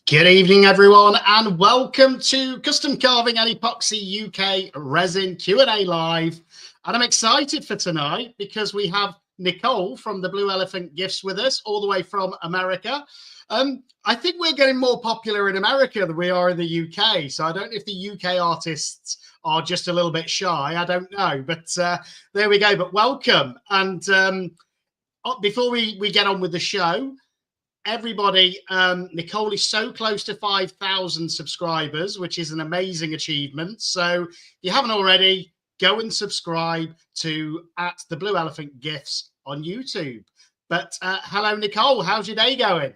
Good evening, everyone, and welcome to Custom Carving and Epoxy UK Resin Q&A Live. And I'm excited for tonight because we have Nicole from the Blue Elephant Gifts with us, all the way from America. I think we're getting more popular in America than we are in the UK. So I don't know if the UK artists are just a little bit shy. I don't know, but there we go. But welcome. And before we get on with the show, everybody, Nicole is so close to 5,000 subscribers, which is an amazing achievement. So if you haven't already, go and subscribe to the Blue Elephant Gifts on YouTube. But hello, Nicole. How's your day going?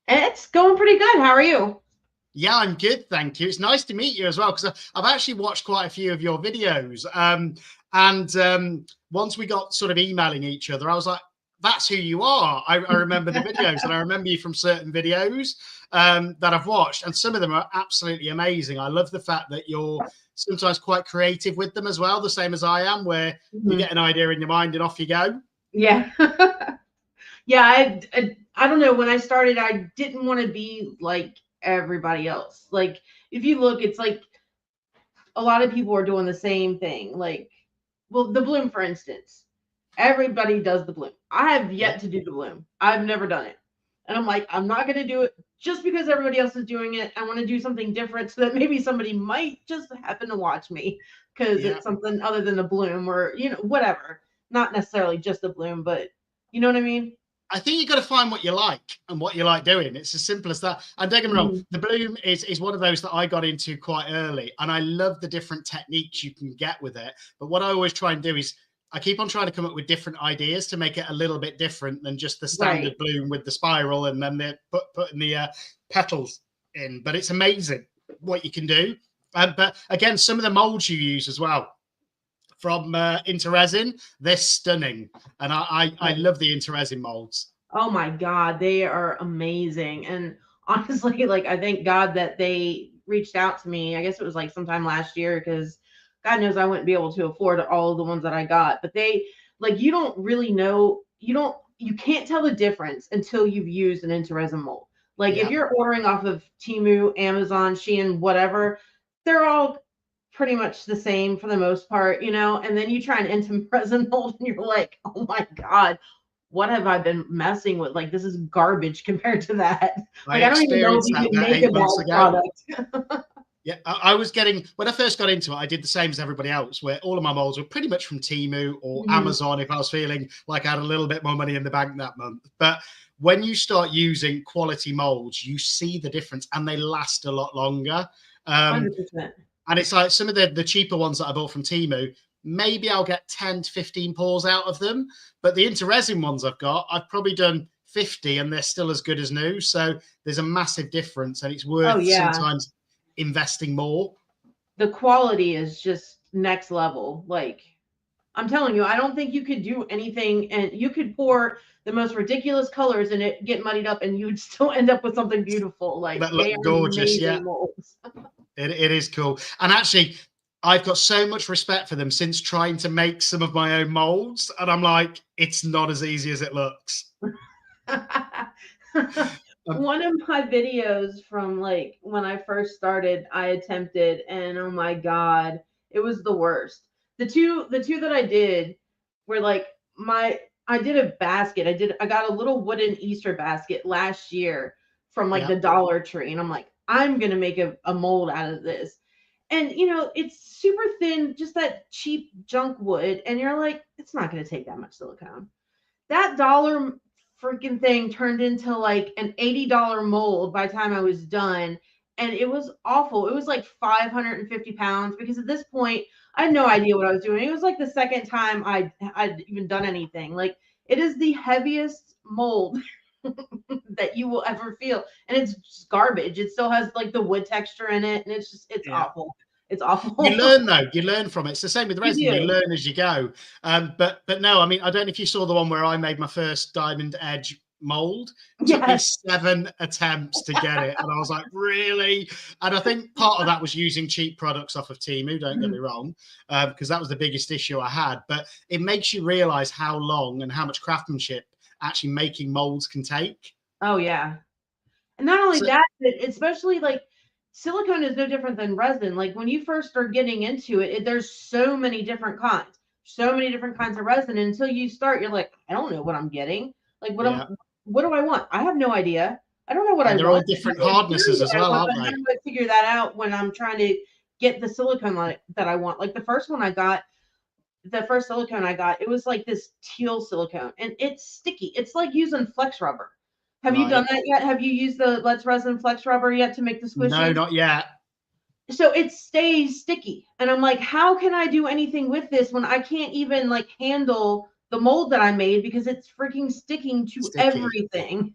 It's going pretty good. How are you? Yeah, I'm good, thank you. It's nice to meet you as well, because I've actually watched quite a few of your videos. Once we got sort of emailing each other, I was like, that's who you are. I remember the videos, and I remember you from certain videos that I've watched, and some of them are absolutely amazing. I love the fact that you're sometimes quite creative with them as well, the same as I am, where you get an idea in your mind and off you go. Yeah. Yeah, I don't know. When I started, I didn't want to be like everybody else. Like, if you look, it's like a lot of people are doing the same thing. Like, well, the bloom, for instance. Everybody does the bloom. I have yet to do the bloom. I've never done it. And I'm like, I'm not going to do it just because everybody else is doing it. I want to do something different so that maybe somebody might just happen to watch me because it's something other than the bloom or, whatever. Not necessarily just the bloom, but you know what I mean? I think you've got to find what you like and what you like doing. It's as simple as that. And don't get me wrong, the bloom is one of those that I got into quite early. And I love the different techniques you can get with it. But what I always try and do is I keep on trying to come up with different ideas to make it a little bit different than just the standard bloom with the spiral and then they're putting the petals in. But it's amazing what you can do. But again, some of the molds you use as well from InterResin, they're stunning. And I love the InterResin molds. Oh my God, they are amazing. And honestly, like, I thank God that they reached out to me. I guess it was like sometime last year because God knows I wouldn't be able to afford all of the ones that I got. But they, like, you don't really know, you can't tell the difference until you've used an InterResin mold. Like, if you're ordering off of Temu, Amazon, Shein, whatever, they're all pretty much the same for the most part, and then you try an InterResin mold and you're like, oh my God, what have I been messing with? Like, this is garbage compared to that. Like, I don't even know if you can make a bad product. Yeah, I was getting, when I first got into it, I did the same as everybody else, where all of my molds were pretty much from Temu or Amazon if I was feeling like I had a little bit more money in the bank that month. But when you start using quality molds, you see the difference and they last a lot longer. 100%. And it's like some of the cheaper ones that I bought from Temu, maybe I'll get 10 to 15 pours out of them. But the InterResin ones I've got, I've probably done 50 and they're still as good as new. So there's a massive difference and it's worth sometimes investing more. The quality is just next level. Like, I'm telling you, I don't think you could do anything and you could pour the most ridiculous colors and it get muddied up and you would still end up with something beautiful. Like, that look gorgeous. Yeah. Molds. It is cool. And actually, I've got so much respect for them since trying to make some of my own molds. And I'm like, it's not as easy as it looks. One of my videos from like when I first started, I attempted, and oh my God, it was the worst. The two that I did were like I did a basket. I got a little wooden Easter basket last year from like the Dollar Tree. And I'm like, I'm gonna make a mold out of this. And it's super thin, just that cheap junk wood. And you're like, it's not gonna take that much silicone. That dollar freaking thing turned into like an $80 mold by the time I was done. And it was awful. It was like 550 pounds because at this point I had no idea what I was doing. It was like the second time I'd even done anything. Like, it is the heaviest mold that you will ever feel. And it's just garbage. It still has like the wood texture in it. And it's awful. It's awful. You learn though. You learn from it. It's the same with resin. You learn as you go. But no, I mean, I don't know if you saw the one where I made my first diamond edge mold. It took me 7 attempts to get it. And I was like, really? And I think part of that was using cheap products off of Temu, don't get me wrong, because that was the biggest issue I had. But it makes you realize how long and how much craftsmanship actually making molds can take. Oh, yeah. And not only So, that, but especially like silicone is no different than resin. Like when you first start getting into it, there's so many different kinds of resin. And until you start, you're like, I don't know what I'm getting. Like yeah. what do I want? I have no idea. I don't know what I And they're all want. I different know in theory hardnesses as what I well, want, aren't but how they? do I figure that out when I'm trying to get the silicone that I want? Like the first one I got, the first silicone I got, it was like this teal silicone and it's sticky. It's like using flex rubber. Have you done Right. that yet? Have you used the Let's Resin flex rubber yet to make the No, squishies? not yet. So it stays sticky. And I'm like, how can I do anything with this when I can't even like handle the mold that I made because it's freaking sticking to Sticky. everything.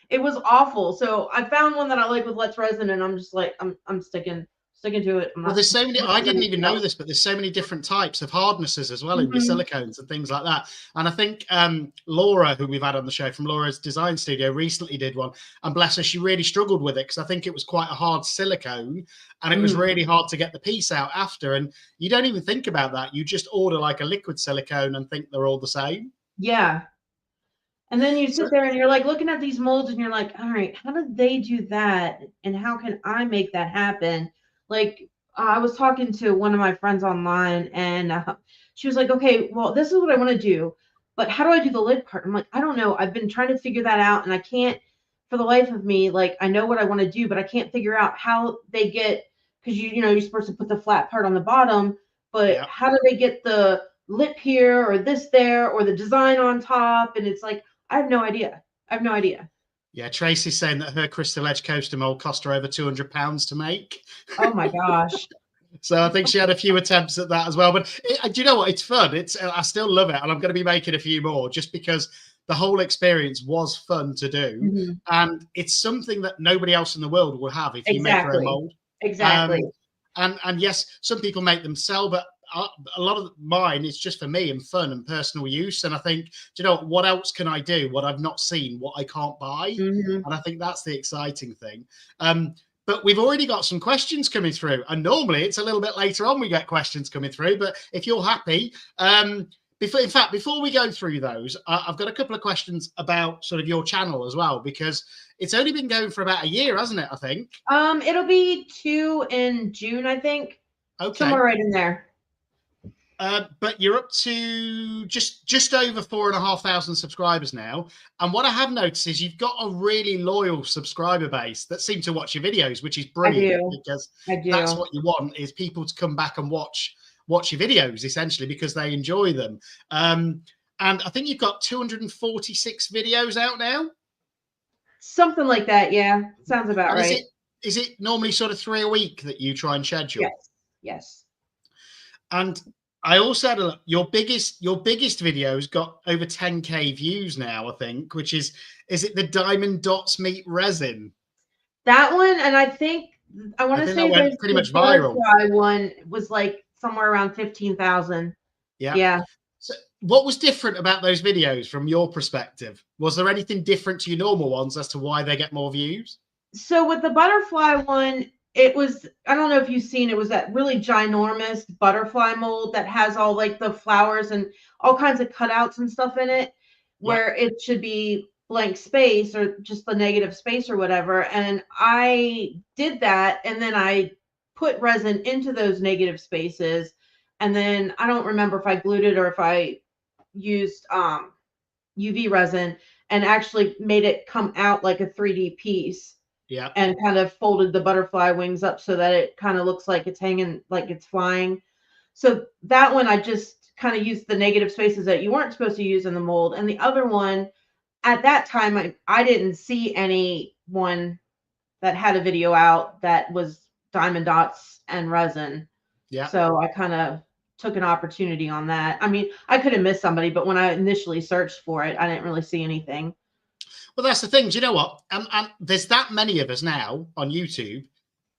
It was awful. So I found one that I like with Let's Resin and I'm just like, I'm sticking to it. I'm Well, not there's so many, I doing didn't even anything know else. this, but there's so many different types of hardnesses as well in your Mhm. silicones and things like that. And I think Laura, who we've had on the show from Laura's Design Studio, recently did one. And bless her, she really struggled with it because I think it was quite a hard silicone and it was Mhm. really hard to get the piece out after. And you don't even think about that. You just order like a liquid silicone and think they're all the same. Yeah. And then you So, sit there and you're like looking at these molds and you're like, all right, how did they do that? And how can I make that happen? Like, I was talking to one of my friends online and she was like, okay, well, this is what I want to do. But how do I do the lid part? I'm like, I don't know. I've been trying to figure that out and I can't for the life of me. Like, I know what I want to do, but I can't figure out how they get, because you're supposed to put the flat part on the bottom, but yeah. how do they get the lip here or this there or the design on top? And it's like, I have no idea. I have no idea. Yeah, Tracy's saying that her Crystal Edge coaster mold cost her over £200 to make. Oh my gosh. So I think she had a few attempts at that as well. But do you know what? It's fun. I still love it, and I'm going to be making a few more just because the whole experience was fun to do, Mhm. and it's something that nobody else in the world will have if you make your own Exactly. mold. Exactly. Um, and yes, some people make them sell, but a lot of mine is just for me and fun and personal use. And I think, do you know what else can I do? What I've not seen, what I can't buy, Mhm. and I think that's the exciting thing. But we've already got some questions coming through, and normally it's a little bit later on we get questions coming through. But if you're happy, before we go through those, I've got a couple of questions about sort of your channel as well, because it's only been going for about a year, hasn't it? I think. It'll be 2 in June, I think. Somewhere Okay. right in there. But you're up to just over 4,500 subscribers now. And what I have noticed is you've got a really loyal subscriber base that seem to watch your videos, which is I brilliant do. because I that's do. what you want, is people to come back and watch your videos essentially because they enjoy them. And I think you've got 246 videos out now. Something like that, yeah. Sounds about And right. is it normally sort of 3 a week that you try and schedule? Yes. Yes. And I also had a look. Your biggest video's got over 10K views now, I think, which is it the Diamond Dots meet resin? That one, and I think I want I to think that say there's went pretty the much viral. butterfly one was like somewhere around 15,000. Yeah. Yeah. So what was different about those videos from your perspective? Was there anything different to your normal ones as to why they get more views? So with the butterfly one, it was, I don't know if you've seen, it was that really ginormous butterfly mold that has all like the flowers and all kinds of cutouts and stuff in it, Yeah. where it should be blank space or just the negative space or whatever. And I did that and then I put resin into those negative spaces. And then I don't remember if I glued it or if I used UV resin and actually made it come out like a 3D piece Yeah. and kind of folded the butterfly wings up so that it kind of looks like it's hanging, like it's flying. So that one, I just kind of used the negative spaces that you weren't supposed to use in the mold. And the other one, at that time, I didn't see anyone that had a video out that was diamond dots and resin. Yeah. So I kind of took an opportunity on that. I mean, I could have missed somebody, but when I initially searched for it, I didn't really see anything. Well, that's the thing. Do you know what? And there's that many of us now on YouTube.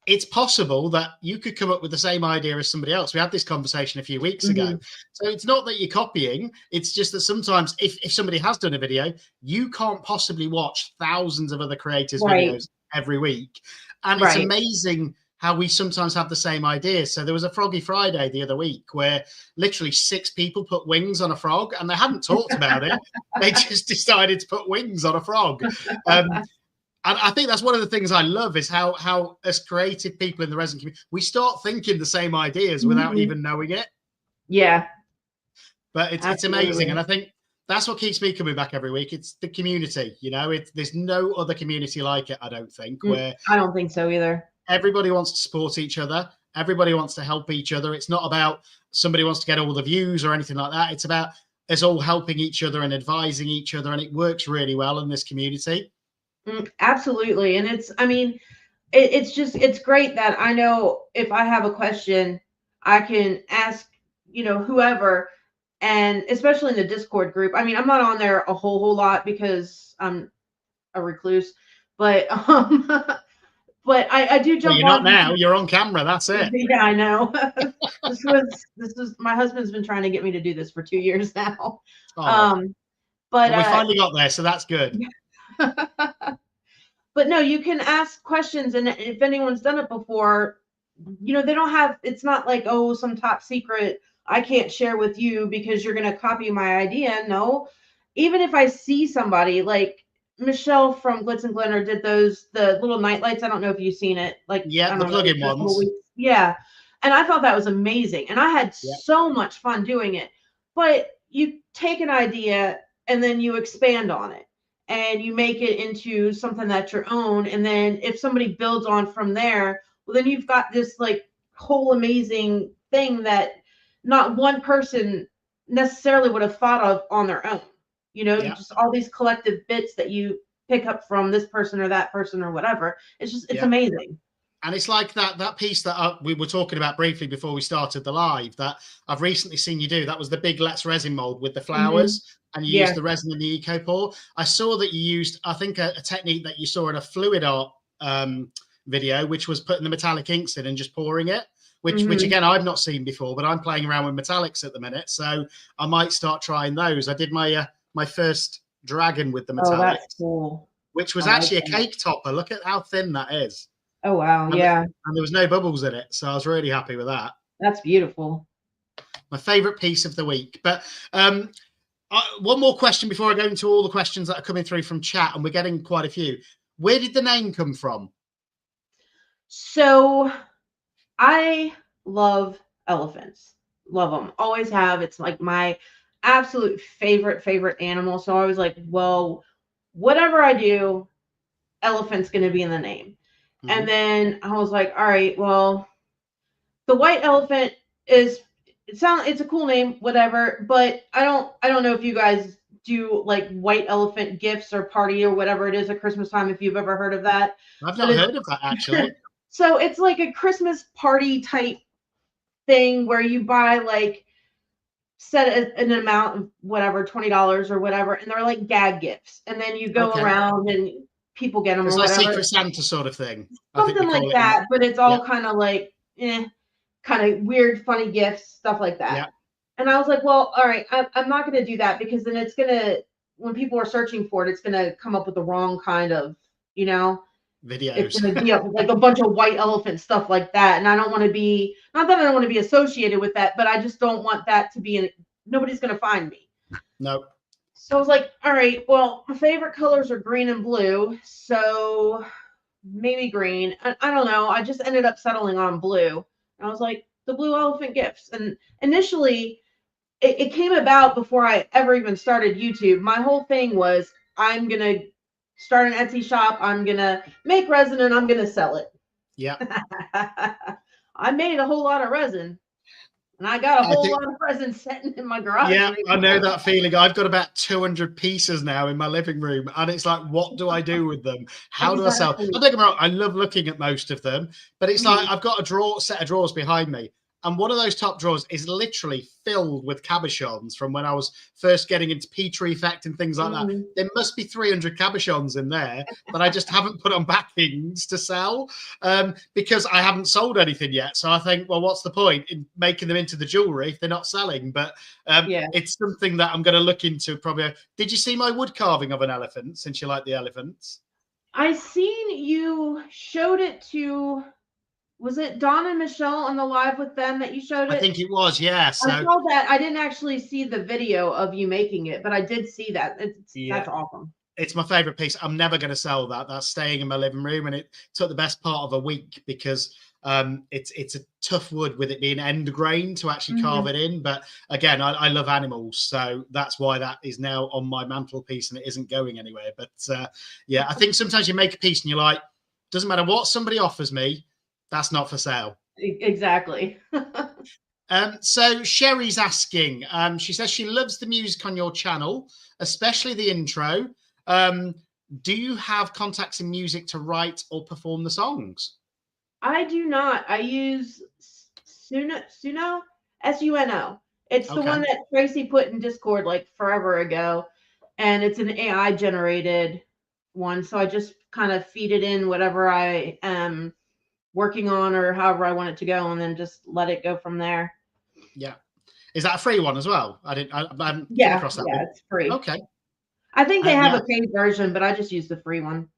It's possible that you could come up with the same idea as somebody else. We had this conversation a few weeks ago. Mhm. So it's not that you're copying. It's just that sometimes if somebody has done a video, you can't possibly watch thousands of other creators' Right. videos every week. And it's Right. amazing how we sometimes have the same ideas. So there was a Froggy Friday the other week where literally 6 people put wings on a frog and they hadn't talked about it. They just decided to put wings on a frog. Um, And I think that's one of the things I love is how as creative people in the resin community, we start thinking the same ideas without even knowing it. Yeah. But it's amazing. And I think that's what keeps me coming back every week. It's the community, you know, there's no other community like it, I don't think, where I don't think so either. Everybody wants to support each other. Everybody wants to help each other. It's not about somebody wants to get all the views or anything like that. It's about us all helping each other and advising each other. And it works really well in this community. Absolutely. And it's great that I know if I have a question, I can ask, whoever, and especially in the Discord group. I mean, I'm not on there a whole lot because I'm a recluse, but but I do jump on. You're not on now. You're on camera. That's it. Yeah, I know. this was my husband's been trying to get me to do this for 2 years now. Oh. But we finally got there, so that's good. But no, you can ask questions, and if anyone's done it before, they don't have. It's not like, oh, some top secret I can't share with you because you're going to copy my idea. No, even if I see somebody like Michelle from Glitz and Glitter did the little night lights. I don't know if you've seen it. Like, yeah, the plug-in ones. Yeah. And I thought that was amazing. And I had so much fun doing it. But you take an idea and then you expand on it and you make it into something that's your own. And then if somebody builds on from there, well, then you've got this like whole amazing thing that not one person necessarily would have thought of on their own. Just all these collective bits that you pick up from this person or that person or whatever. It's amazing. And it's like that piece that we were talking about briefly before we started the live that I've recently seen you do. That was the big Let's Resin mold with the flowers, and you used the resin in the eco pour. I saw that you used, I think, a technique that you saw in a fluid art video, which was putting the metallic inks in and just pouring it. Which again, I've not seen before, but I'm playing around with metallics at the minute, so I might start trying those. I did my first dragon with the metallics, that's cool. Which was actually a cake topper. Look at how thin that is. Oh, wow. And and there was no bubbles in it, so I was really happy with that. That's beautiful. My favorite piece of the week. But one more question before I go into all the questions that are coming through from chat, and we're getting quite a few. Where did the name come from? So I love elephants. Love them. Always have. It's like my absolute favorite animal. So I was like, well, whatever I do, elephant's going to be in the name. And then I was like, all right, well, the white elephant it's a cool name, whatever, but I don't know if you guys do like white elephant gifts or party or whatever it is at Christmas time, if you've ever heard of that. I've not heard of that, actually. So it's like a Christmas party type thing where you buy like set an amount of whatever, $20 or whatever, and they're like gag gifts, and then you go around and people get them. It's or like whatever. Secret Santa sort of thing. Something like that, but it's all kind of like, kind of weird, funny gifts, stuff like that. Yeah. And I was like, well, all right, I'm not going to do that because then it's going to, when people are searching for it, it's going to come up with the wrong kind of, videos. It's going to be like a bunch of white elephant stuff like that. And I don't want to be, not that I don't want to be associated with that, but I just don't want that to be nobody's going to find me. Nope. So I was like, all right, well, my favorite colors are green and blue. So maybe green. I don't know. I just ended up settling on blue. And I was like, the blue elephant gifts. And initially, it came about before I ever even started YouTube. My whole thing was, I'm going to start an Etsy shop. I'm going to make resin and I'm going to sell it. Yeah. I made a whole lot of resin. And I got a whole lot of resin sitting in my garage. Yeah, I know that feeling. I've got about 200 pieces now in my living room. And it's like, what do I do with them? How do I sell? Don't get me wrong, I love looking at most of them. But it's like, I've got a set of drawers behind me. And one of those top drawers is literally filled with cabochons from when I was first getting into Petri effect and things like that. There must be 300 cabochons in there that I just haven't put on backings to sell because I haven't sold anything yet. So I think, well, what's the point in making them into the jewelry if they're not selling? But it's something that I'm going to look into probably. Did you see my wood carving of an elephant, since you like the elephants? I seen you showed it to... Was it Dawn and Michelle on the live with them that you showed it? I think it was, yeah. So I saw that. I didn't actually see the video of you making it, but I did see that. That's awesome. It's my favorite piece. I'm never going to sell that. That's staying in my living room, and it took the best part of a week because it's a tough wood with it being end grain to actually carve it in. But again, I love animals, so that's why that is now on my mantelpiece and it isn't going anywhere. But yeah, I think sometimes you make a piece and you're like, doesn't matter what somebody offers me, that's not for sale. Exactly. So Sherry's asking, she says she loves the music on your channel, especially the intro. Do you have contacts in music to write or perform the songs? I do not. I use Suno, Suno. It's the one that Tracy put in Discord like forever ago, and it's an AI generated one. So I just kind of feed it in whatever I am working on or however I want it to go, and then just let it go from there. Yeah. Is that a free one as well? I haven't come across that one. It's free. Okay. I think they have a paid version, but I just use the free one.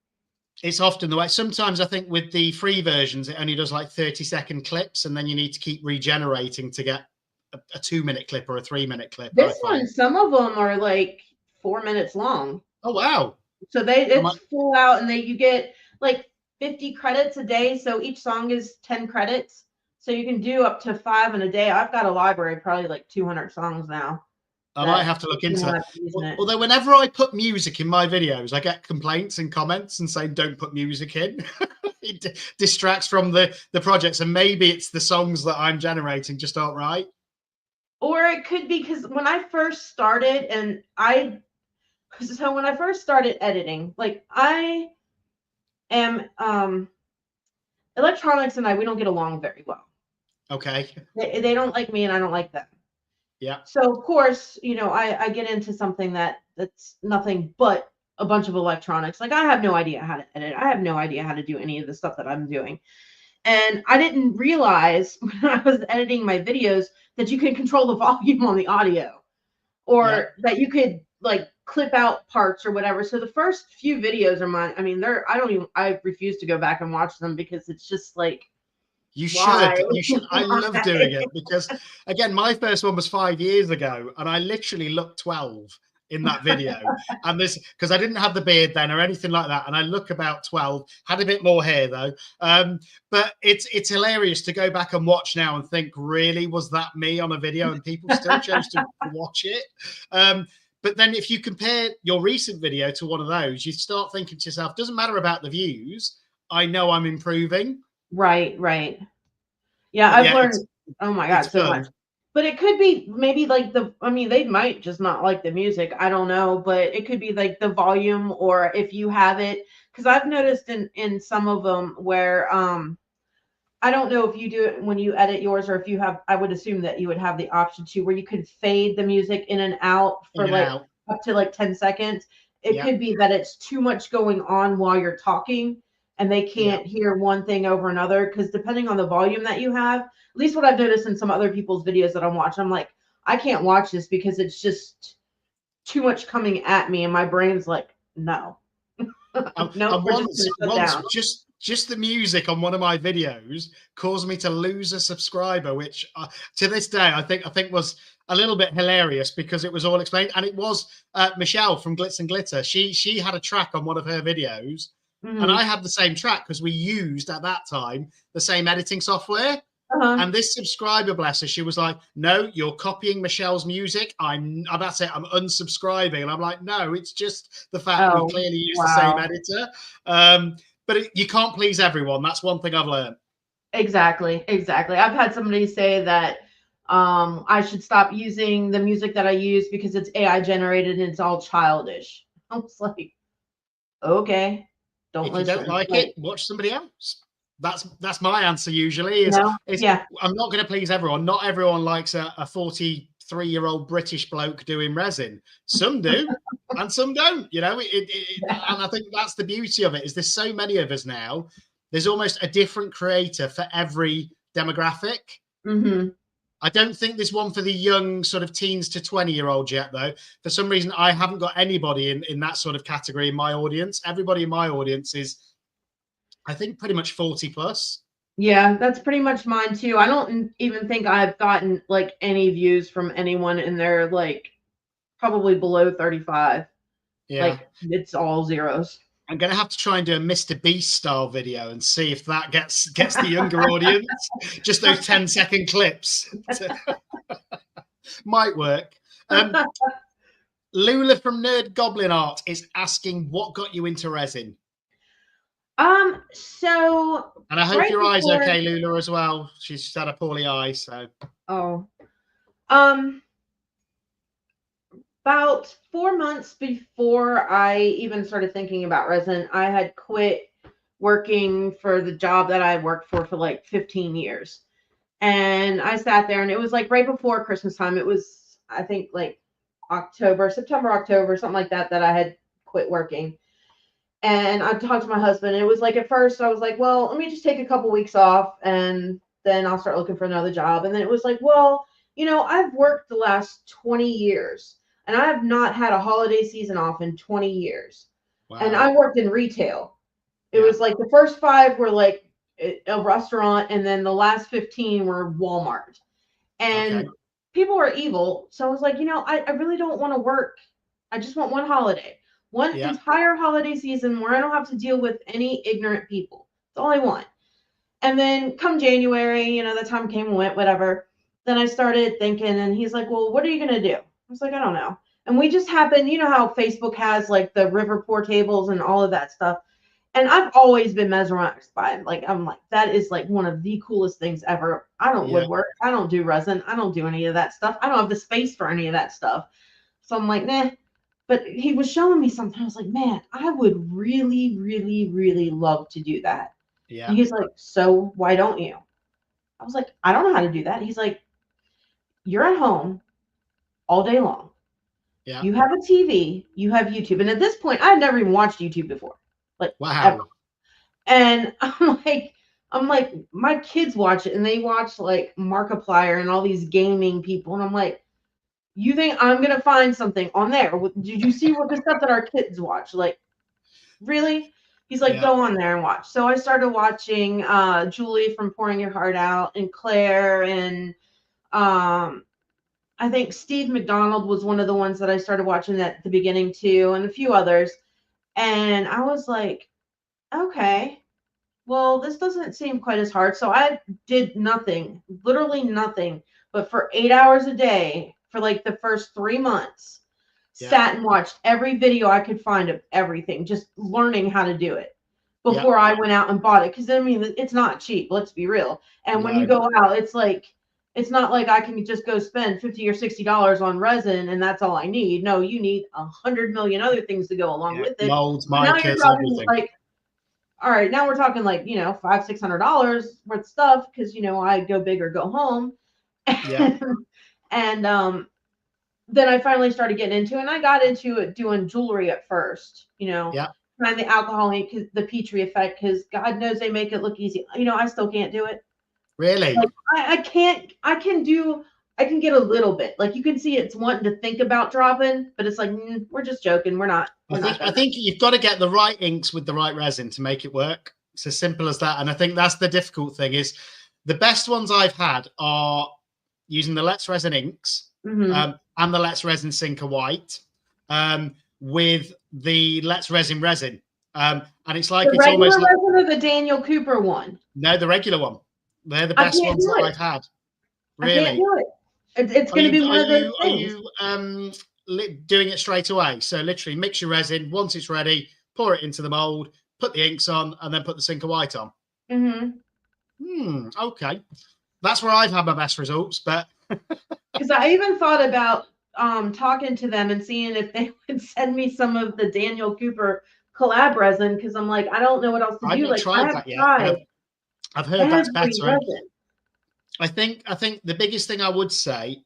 It's often the way. Sometimes I think with the free versions, it only does like 30-second clips, and then you need to keep regenerating to get a 2-minute clip or a 3-minute clip. This one, some of them are like 4 minutes long. Oh, wow. So it's full out, and you get like 50 credits a day. So each song is 10 credits. So you can do up to 5 in a day. I've got a library, probably like 200 songs now. I might have to look into that. Although whenever I put music in my videos, I get complaints and comments and saying, don't put music in. It distracts from the projects. And maybe it's the songs that I'm generating just aren't right. Or it could be because when I first started when I first started editing, like I am, electronics and we don't get along very well. Okay. They don't like me and I don't like them. Yeah. So of course, I get into something that's nothing but a bunch of electronics. Like I have no idea how to edit. I have no idea how to do any of the stuff that I'm doing. And I didn't realize when I was editing my videos that you can control the volume on the audio, or that you could like clip out parts or whatever. So the first few videos are mine. I mean, I refuse to go back and watch them because it's just like, you should. I love doing it because, again, my first one was 5 years ago, and I literally looked 12 in that video. And this, because I didn't have the beard then or anything like that, and I look about 12. Had a bit more hair though. But it's hilarious to go back and watch now and think, really, was that me on a video? And people still chose to watch it. But then if you compare your recent video to one of those, you start thinking to yourself, doesn't matter about the views. I know I'm improving. Right. Yeah, I've learned, oh my God, so much. But it could be maybe like they might just not like the music. I don't know, but it could be like the volume, or if you have it, because I've noticed in some of them where I don't know if you do it when you edit yours, or if you have, I would assume that you would have the option to where you could fade the music in and out for up to like 10 seconds. It could be that it's too much going on while you're talking and they can't hear one thing over another, because depending on the volume that you have, at least what I've noticed in some other people's videos that I'm watching, I'm like, I can't watch this because it's just too much coming at me, and my brain's like, no. No, just the music on one of my videos caused me to lose a subscriber, which to this day I think was a little bit hilarious because it was all explained, and it was Michelle from Glitz and Glitter. She had a track on one of her videos. And I had the same track because we used at that time the same editing software. And this subscriber, bless her, she was like, no, you're copying Michelle's music. That's it. I'm unsubscribing. And I'm like, no, it's just the fact we clearly use the same editor. But you can't please everyone. That's one thing I've learned. Exactly. I've had somebody say that I should stop using the music that I use because it's AI generated and it's all childish. I was like, okay. If you don't like it, watch somebody else. That's my answer usually. I'm not going to please everyone. Not everyone likes a 43-year-old British bloke doing resin. Some do, and some don't. And I think that's the beauty of it. Is there's so many of us now. There's almost a different creator for every demographic. I don't think there's one for the young sort of teens to 20-year-olds yet, though. For some reason, I haven't got anybody in that sort of category in my audience. Everybody in my audience is, I think, pretty much 40 plus. Yeah, that's pretty much mine too. I don't even think I've gotten like any views from anyone in there, like probably below 35. Yeah. Like it's all zeros. I'm going to have to try and do a Mr. Beast style video and see if that gets the younger audience. Just those 10-second clips. Might work. Lula from Nerd Goblin Art is asking what got you into resin. So And I hope right your eye's before... okay, Lula, as well. She's had a poorly eye, so. Oh. About 4 months before I even started thinking about resin, I had quit working for the job that I worked for like 15 years. And I sat there, and it was like right before Christmas time. It was, I think, like September, October, something like that, that I had quit working. And I talked to my husband, and it was like, at first I was like, well, let me just take a couple weeks off and then I'll start looking for another job. And then it was like, well, I've worked the last 20 years and I have not had a holiday season off in 20 years. Wow. And I worked in retail. It was like the first 5 were like a restaurant, and then the last 15 were Walmart. And people are evil. So I was like, I really don't want to work. I just want one holiday. One entire holiday season where I don't have to deal with any ignorant people. That's all I want. And then come January, the time came and went, whatever. Then I started thinking, and he's like, well, what are you going to do? I was like, I don't know. And we just happened, how Facebook has like the river pour tables and all of that stuff. And I've always been mesmerized by it. Like, I'm like, that is like one of the coolest things ever. I don't woodwork. I don't do resin. I don't do any of that stuff. I don't have the space for any of that stuff. So I'm like, nah. But he was showing me something. I was like, man, I would really, really, really love to do that. Yeah. And he's like, so why don't you? I was like, I don't know how to do that. He's like, you're at home all day long. Yeah. You have a TV. You have YouTube. And at this point, I had never even watched YouTube before. Like, wow. Ever. And I'm like, my kids watch it, and they watch like Markiplier and all these gaming people. And I'm like, you think I'm going to find something on there? Did you see what the stuff that our kids watch? Like, really? He's like, go on there and watch. So I started watching Julie from Pouring Your Heart Out, and Claire, and I think Steve McDonald was one of the ones that I started watching at the beginning too, and a few others. And I was like, okay, well, this doesn't seem quite as hard. So I did nothing, literally nothing, but for 8 hours a day for like the first 3 months, sat and watched every video I could find of everything, just learning how to do it before I went out and bought it. Because I mean, it's not cheap, let's be real. And when you go out, it's like, it's not like I can just go spend $50 or $60 on resin and that's all I need. No, you need 100 million other things to go along with it. Molds, micas, everything. Like, all right, now we're talking like, $500-600 worth of stuff, because I go big or go home. Yeah. And then I finally started getting into it, and I got into it doing jewelry at first, trying the alcohol ink, the Petri effect, because God knows they make it look easy. I still can't do it. Really? Like, I can get a little bit. Like, you can see it's wanting to think about dropping, but it's like, we're just joking. We're not. I think you've got to get the right inks with the right resin to make it work. It's as simple as that. And I think that's the difficult thing. Is the best ones I've had are using the Let's Resin inks and the Let's Resin Sinker White with the Let's Resin resin. And it's like, it's almost like resin or the Daniel Cooper one. No, the regular one. They're the best ones that I've had. Really? I can't do it. It's going to be one of those things. Are you doing it straight away? So literally mix your resin. Once it's ready, pour it into the mold, put the inks on, and then put the Sinker White on. Okay. That's where I've had my best results. But because I even thought about talking to them and seeing if they would send me some of the Daniel Cooper collab resin, because I'm like, I don't know what else to do. Like, tried that yet. I've heard that's better. I think the biggest thing I would say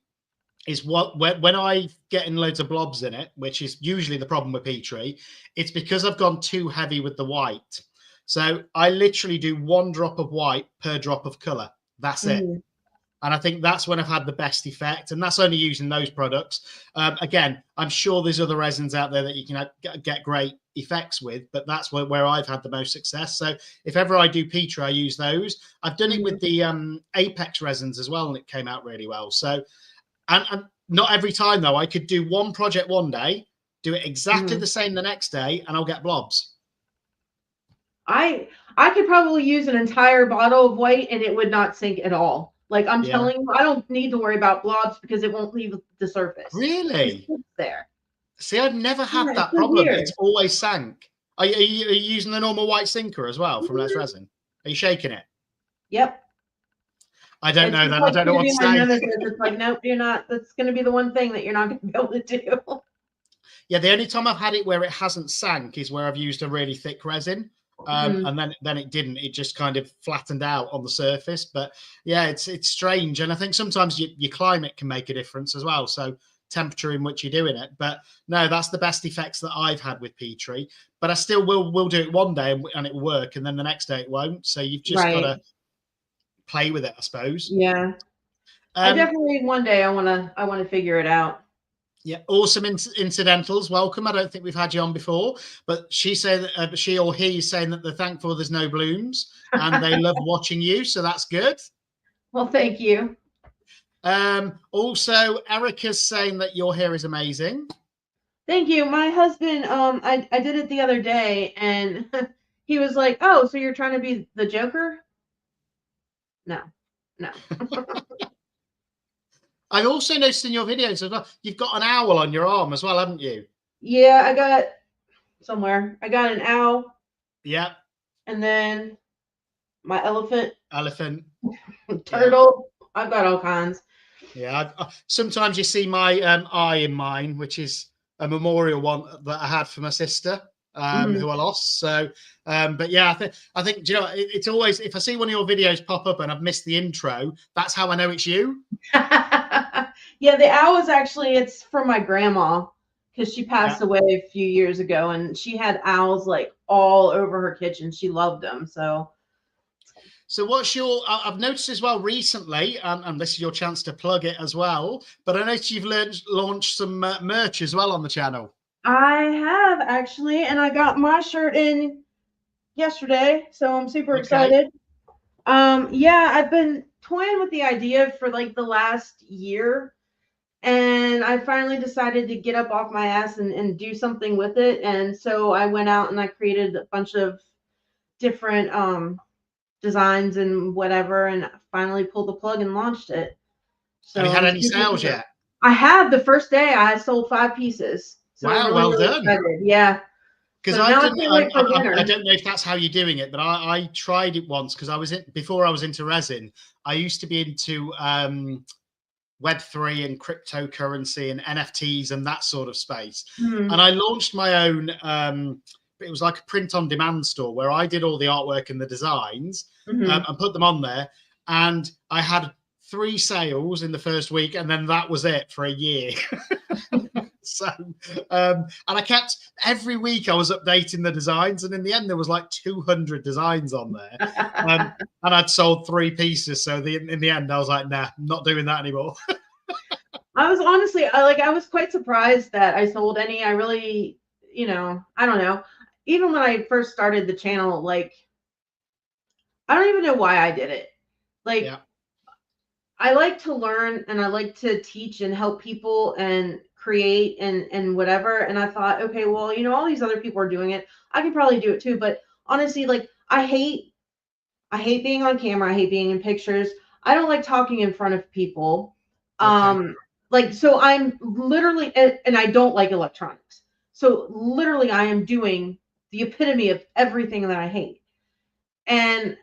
is when I get in loads of blobs in it, which is usually the problem with Petri, it's because I've gone too heavy with the white. So I literally do 1 drop of white per drop of color. That's it. And I think that's when I've had the best effect. And that's only using those products. Again, I'm sure there's other resins out there that you can get great effects with, but that's where I've had the most success. So if ever I do Petri, I use those. I've done it with the Apex resins as well, and it came out really well. So, and not every time though, I could do one project one day, do it exactly the same the next day, and I'll get blobs. I could probably use an entire bottle of white and it would not sink at all. Like I'm telling you, I don't need to worry about blobs because it won't leave the surface. Really? It's there. See, I've never had Yeah, that so problem. weird. It's always sank. Are you using the normal white sinker as well from Let's Resin? Are you shaking it? Yep. I don't know then. I don't know what to say. It's like, nope, you're not. That's going to be the one thing that you're not going to be able to do. Yeah, the only time I've had it where it hasn't sank is where I've used a really thick resin. And then it didn't. It just kind of flattened out on the surface. But yeah, it's strange. And I think sometimes your climate can make a difference as well. So temperature in which you're doing it. But no, that's the best effects that I've had with Petrie. But I still will do it one day and it will work, and then the next day it won't. So you've just got to play with it, I suppose. Yeah. I definitely one day I want to figure it out. Yeah, awesome incidentals. Welcome. I don't think we've had you on before, but she said she or he is saying that they're thankful there's no blooms and they love watching you, so that's good. Well, thank you. Also, Erica's saying that your hair is amazing. Thank you. My husband, I did it the other day, and he was like, "Oh, so you're trying to be the Joker?" No. I've also noticed in your videos as well, you've got an owl on your arm as well, haven't you? Yeah, I got an owl. Yeah. And then my elephant. Turtle. Yeah. I've got all kinds. Yeah. Sometimes you see my eye in mine, which is a memorial one that I had for my sister. Who I lost. So, but yeah, I think, you know, it's always, if I see one of your videos pop up and I've missed the intro, that's how I know it's you. Yeah, the owl is actually, it's from my grandma because she passed away a few years ago, and she had owls like all over her kitchen. She loved them. So what's your, I've noticed as well recently, and this is your chance to plug it as well, but I noticed you've launched some merch as well on the channel. I have actually, and I got my shirt in yesterday, so I'm super excited. Yeah, I've been toying with the idea for like the last year, and I finally decided to get up off my ass and do something with it. And so I went out and I created a bunch of different designs and whatever, and finally pulled the plug and launched it. So have you had any sales yet? I have. The first day I sold 5 pieces. So wow, really, well done. Excited. Yeah. Because I don't know if that's how you're doing it, but I tried it once because before I was into resin, I used to be into Web3 and cryptocurrency and NFTs and that sort of space. And I launched my own, it was like a print on demand store where I did all the artwork and the designs and put them on there. And I had 3 sales in the first week, and then that was it for a year. So, and I kept, every week I was updating the designs, and in the end there was like 200 designs on there, and I'd sold 3 pieces. So in the end I was like, nah, I'm not doing that anymore. I was honestly, I was quite surprised that I sold any. I really, you know, I don't know. Even when I first started the channel, like, I don't even know why I did it. Like, I like to learn and I like to teach and help people and create and whatever. And I thought, okay, well, you know, all these other people are doing it. I could probably do it too. But honestly, like, I hate being on camera. I hate being in pictures. I don't like talking in front of people. Like, so I'm literally, and I don't like electronics. So literally I am doing the epitome of everything that I hate. And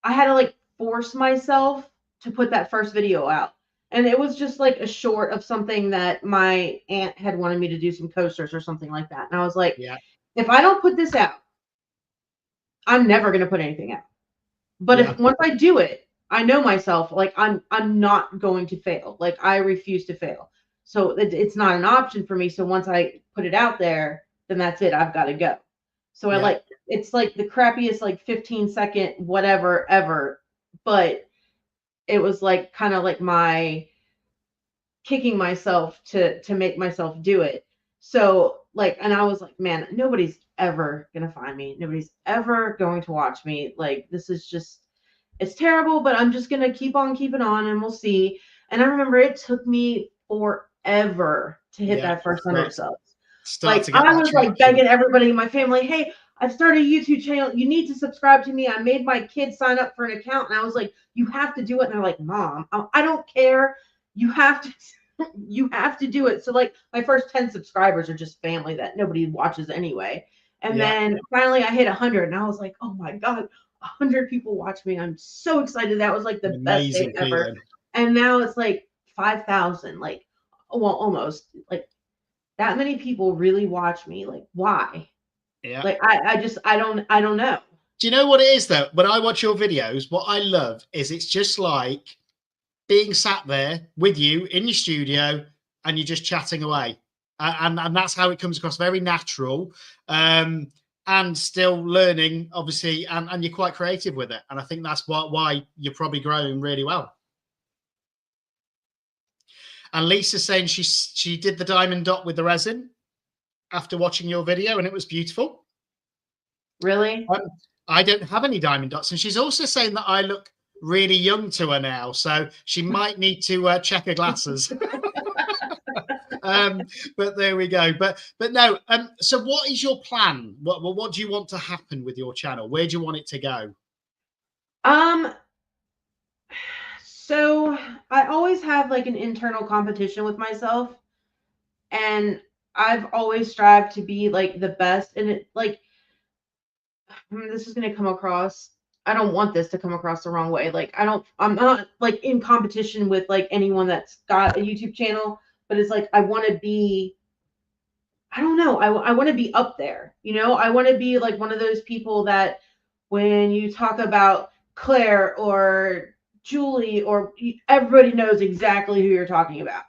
I had to like force myself to put that first video out. And it was just like a short of something that my aunt had wanted me to do, some coasters or something like that. And I was like, if I don't put this out, I'm never going to put anything out. But if once I do it, I know myself, like I'm not going to fail. Like I refuse to fail. So it's not an option for me. So once I put it out there, then that's it. I've got to go. So I like, it's like the crappiest, like 15-second whatever ever. But it was like kind of like my kicking myself to make myself do it. So like, and I was like, man, nobody's ever going to find me. Nobody's ever going to watch me. Like, this is just, it's terrible, but I'm just going to keep on keeping on and we'll see. And I remember it took me forever to hit that first 100 subs. Start Like to get I that was like traction. begging everybody in my family, hey, I've started a YouTube channel. You need to subscribe to me. I made my kids sign up for an account. And I was like, you have to do it. And they're like, Mom, I don't care. You have to, you have to do it. So like my first 10 subscribers are just family that nobody watches anyway. And Yeah, then finally I hit 100 and I was like, oh my God, 100 people watch me. I'm so excited. That was like an the best day amazing ever. feeling. And now it's like 5,000, like, well, almost like that many people really watch me. Like, why? Yeah. Like I don't know. Do you know what it is though? When I watch your videos, what I love is it's just like being sat there with you in your studio and you're just chatting away. And that's how it comes across, very natural, and still learning, obviously, and you're quite creative with it. And I think that's why you're probably growing really well. And Lisa's saying she did the diamond dot with the resin after watching your video, and it was beautiful. Really? I don't have any diamond dots, and she's also saying that I look really young to her now, so she might need to check her glasses. But there we go. But no. So what is your plan? What do you want to happen with your channel? Where do you want it to go? Um, so I always have like an internal competition with myself, and I've always strived to be like the best. And it like this is gonna come across. I don't want this to come across the wrong way. Like I'm not like in competition with like anyone that's got a YouTube channel, but it's like I want to be. I don't know. I want to be up there. You know, I want to be like one of those people that when you talk about Claire or Julie or everybody knows exactly who you're talking about.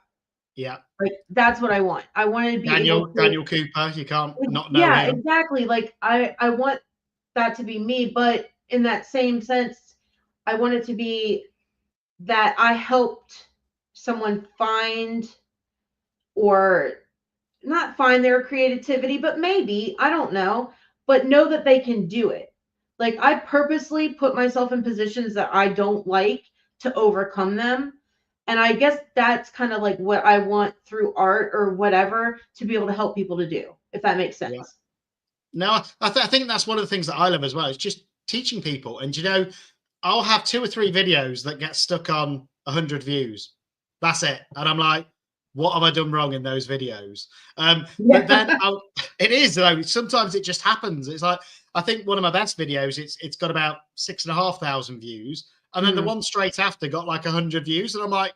Yeah, Like that's what I want. I want to be able to. Daniel Cooper. You can't not know Yeah, him. exactly. Like I want that to be me, but in that same sense, I want it to be that I helped someone find or not find their creativity, but maybe, I don't know, but know that they can do it. Like I purposely put myself in positions that I don't like to overcome them. And I guess that's kind of like what I want through art or whatever to be able to help people to do, if that makes Yeah. sense. No, I think that's one of the things that I love as well. It's just teaching people. And you know, I'll have 2 or 3 videos that get stuck on 100 views. That's it. And I'm like, what have I done wrong in those videos? But then Yeah. it is though. Sometimes it just happens. It's like I think one of my best videos. It's got about 6,500 views, and then the Mhm. one straight after got like 100 views, and I'm like,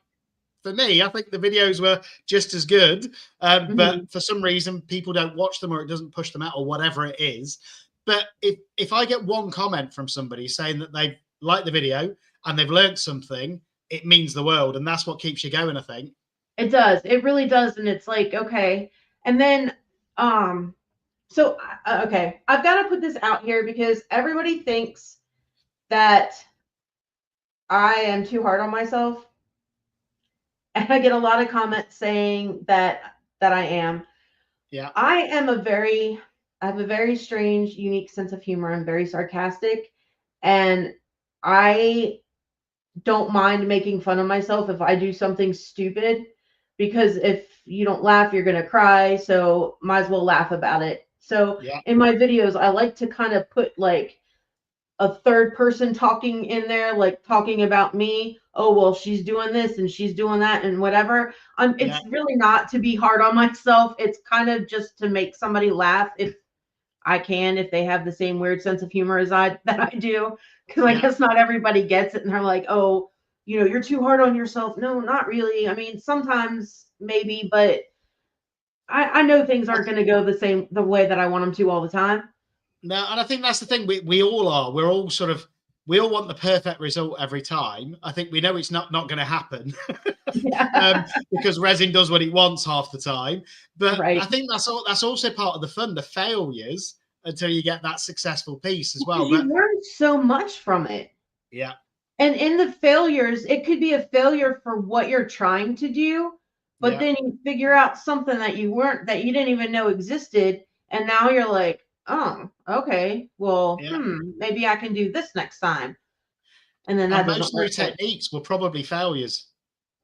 for me, I think the videos were just as good, but Mhm. for some reason people don't watch them or it doesn't push them out or whatever it is. But if I get one comment from somebody saying that they like the video and they've learned something, it means the world, and that's what keeps you going, I think. It does. It really does. And it's like, okay. And then, um, so, okay, I've got to put this out here because everybody thinks that I am too hard on myself. And I get a lot of comments saying that I am. Yeah, I am I have a very strange, unique sense of humor. I'm very sarcastic, and I don't mind making fun of myself if I do something stupid, because if you don't laugh, you're gonna cry. So might as well laugh about it. So yeah, in my videos, I like to kind of put like a third person talking in there, like talking about me. Oh, well, she's doing this and she's doing that and whatever. yeah, It's really not to be hard on myself. It's kind of just to make somebody laugh if I can, if they have the same weird sense of humor as I that I do. Because I yeah. guess not everybody gets it and they're like, oh, you know, you're too hard on yourself. No, not really. I mean, sometimes maybe, but I know things aren't going to go the way that I want them to all the time. No, and I think that's the thing. We all are. We're all sort of. We all want the perfect result every time. I think we know it's not going to happen Yeah. because resin does what it wants half the time. But I Right. think that's also part of the fun, the failures until you get that successful piece as well. Because you But learn so much from it. yeah, And in the failures, it could be a failure for what you're trying to do, but yeah, then you figure out something that that you didn't even know existed. And now you're like, oh, okay, well, yeah. maybe I can do this next time. And then And that doesn't most new work. But techniques were probably failures.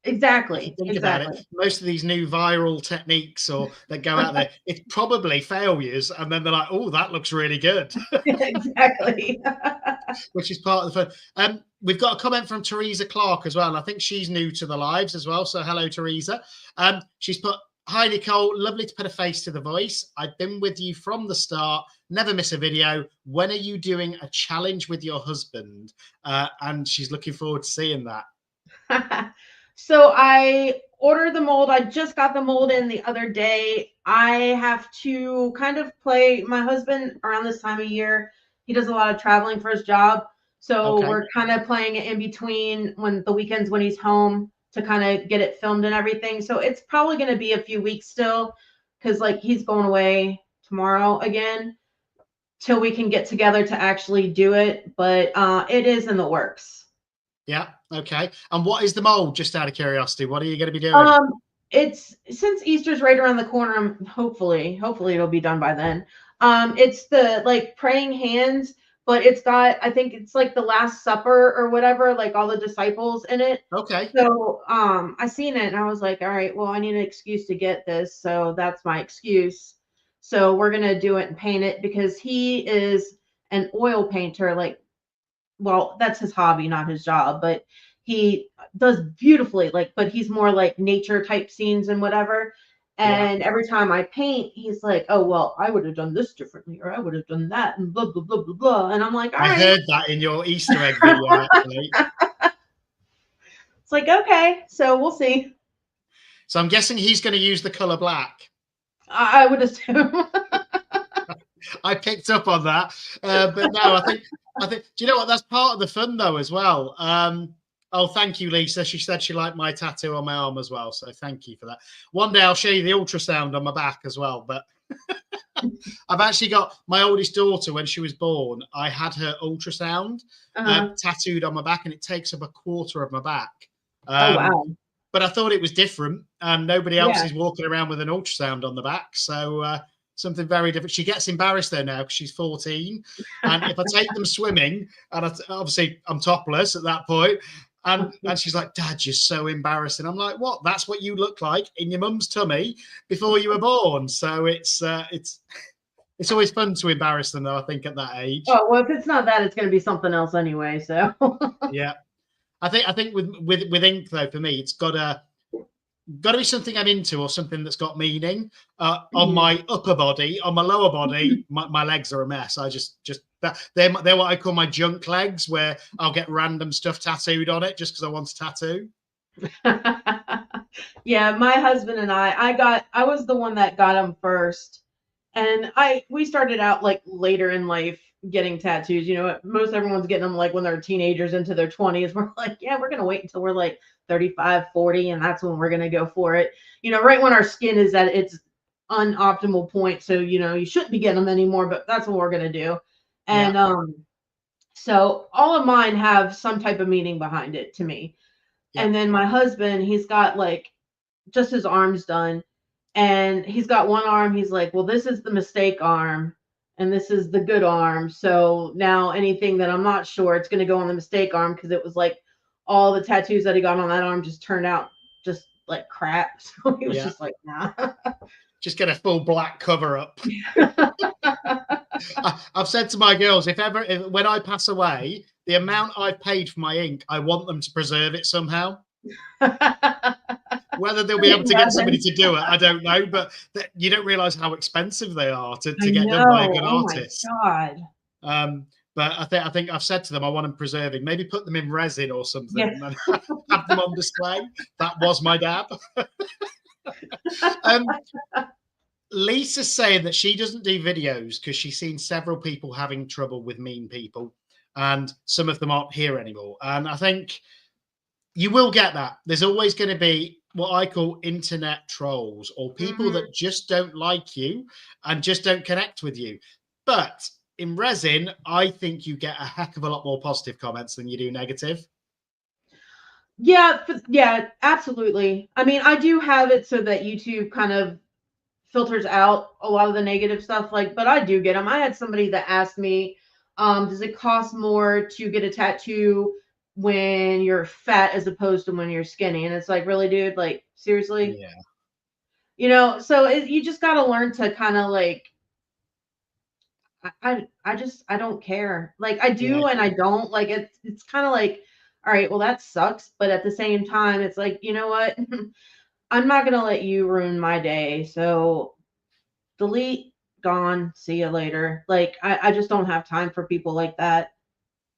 If you Exactly. think about it, Exactly. most of these new viral techniques or that go out there, it's probably failures, and then they're like, "Oh, that looks really good," Exactly. which is part of the fun. We've got a comment from Teresa Clark as well, and I think she's new to the lives as well. So hello, Teresa. She's put, "Hi Nicole, lovely to put a face to the voice. I've been with you from the start. Never miss a video. When are you doing a challenge with your husband?" And she's looking forward to seeing that. So I ordered the mold. I just got the mold in the other day. I have to kind of play my husband around this time of year. He does a lot of traveling for his job. So Okay. we're kind of playing it in between when the weekends when he's home to kind of get it filmed and everything. So it's probably going to be a few weeks still because like he's going away tomorrow again till we can get together to actually do it. But it is in the works. Yeah. Okay. And what is the mold? Just out of curiosity, what are you going to be doing? Um, it's since Easter's right around the corner, hopefully it'll be done by then. It's the like praying hands, but it's got I think it's like the Last Supper or whatever, like all the disciples in it. Okay. So I seen it and I was like, all right, well, I need an excuse to get this, so that's my excuse. So we're gonna do it and paint it because he is an oil painter, like well, that's his hobby, not his job, but he does beautifully, like, but he's more like nature type scenes and whatever. Yeah. And every time I paint, he's like, oh, well, I would have done this differently, or I would have done that, and blah, blah, blah, blah, blah. And I'm like, all I right. heard that in your Easter egg video, actually. It's like, okay, so we'll see. So I'm guessing he's going to use the color black. I would assume. I picked up on that, but no, I think. Do you know what? That's part of the fun, though, as well. Oh, thank you, Lisa. She said she liked my tattoo on my arm as well, so thank you for that. One day I'll show you the ultrasound on my back as well. But I've actually got my oldest daughter. When she was born, I had her ultrasound tattooed on my back, and it takes up a quarter of my back. Oh, wow. But I thought it was different. Nobody else Yeah. is walking around with an ultrasound on the back, so something very different. She gets embarrassed though now because she's 14, and if I take them swimming, and obviously I'm topless at that point, and she's like, "Dad, you're so embarrassing." I'm like, "What? That's what you look like in your mum's tummy before you were born." So it's always fun to embarrass them, though. I think at that age. Oh, well, if it's not that, it's going to be something else anyway. So. Yeah. I think with ink though, for me, it's got to be something I'm into or something that's got meaning. On my upper body, on my lower body, my legs are a mess. I just they're what I call my junk legs, where I'll get random stuff tattooed on it just because I want a tattoo. Yeah, my husband and I was the one that got him first. And we started out like later in life getting tattoos. You know, most everyone's getting them like when they're teenagers into their 20s. We're like, yeah, we're going to wait until we're like 35, 40, and that's when we're going to go for it. You know, right when our skin is at its unoptimal point. So, you know, you shouldn't be getting them anymore, but that's what we're going to do. And so all of mine have some type of meaning behind it to me. Yeah. And then my husband, he's got like just his arms done. And he's got one arm. He's like, well, this is the mistake arm and this is the good arm. So now anything that I'm not sure, it's going to go on the mistake arm because it was like all the tattoos that he got on that arm just turned out just like crap. So he was just like, nah. Just get a full black cover up. I've said to my girls, when I pass away, the amount I've paid for my ink, I want them to preserve it somehow. Whether they'll be able to get somebody to do it, I don't know. But you don't realize how expensive they are to get done by a good artist. My God. But I think I've said to them, I want them preserving. Maybe put them in resin or something and then have them on display. That was my dad. Lisa's saying that she doesn't do videos because she's seen several people having trouble with mean people, and some of them aren't here anymore. And I think you will get that. There's always going to be what I call internet trolls, or people that just don't like you and just don't connect with you. But in resin, I think you get a heck of a lot more positive comments than you do negative. Yeah, absolutely. I mean, I do have it so that YouTube kind of filters out a lot of the negative stuff, but I do get them. I had somebody that asked me, does it cost more to get a tattoo when you're fat as opposed to when you're skinny. And it's like, really, dude, like, seriously? Yeah. So you just got to learn to kind of like, I don't care. Like, I Yeah. do and I don't. Like, it's kind of like, all right, well, that sucks. But at the same time, it's like, you know what? I'm not going to let you ruin my day. So delete, gone, see you later. Like, I just don't have time for people like that,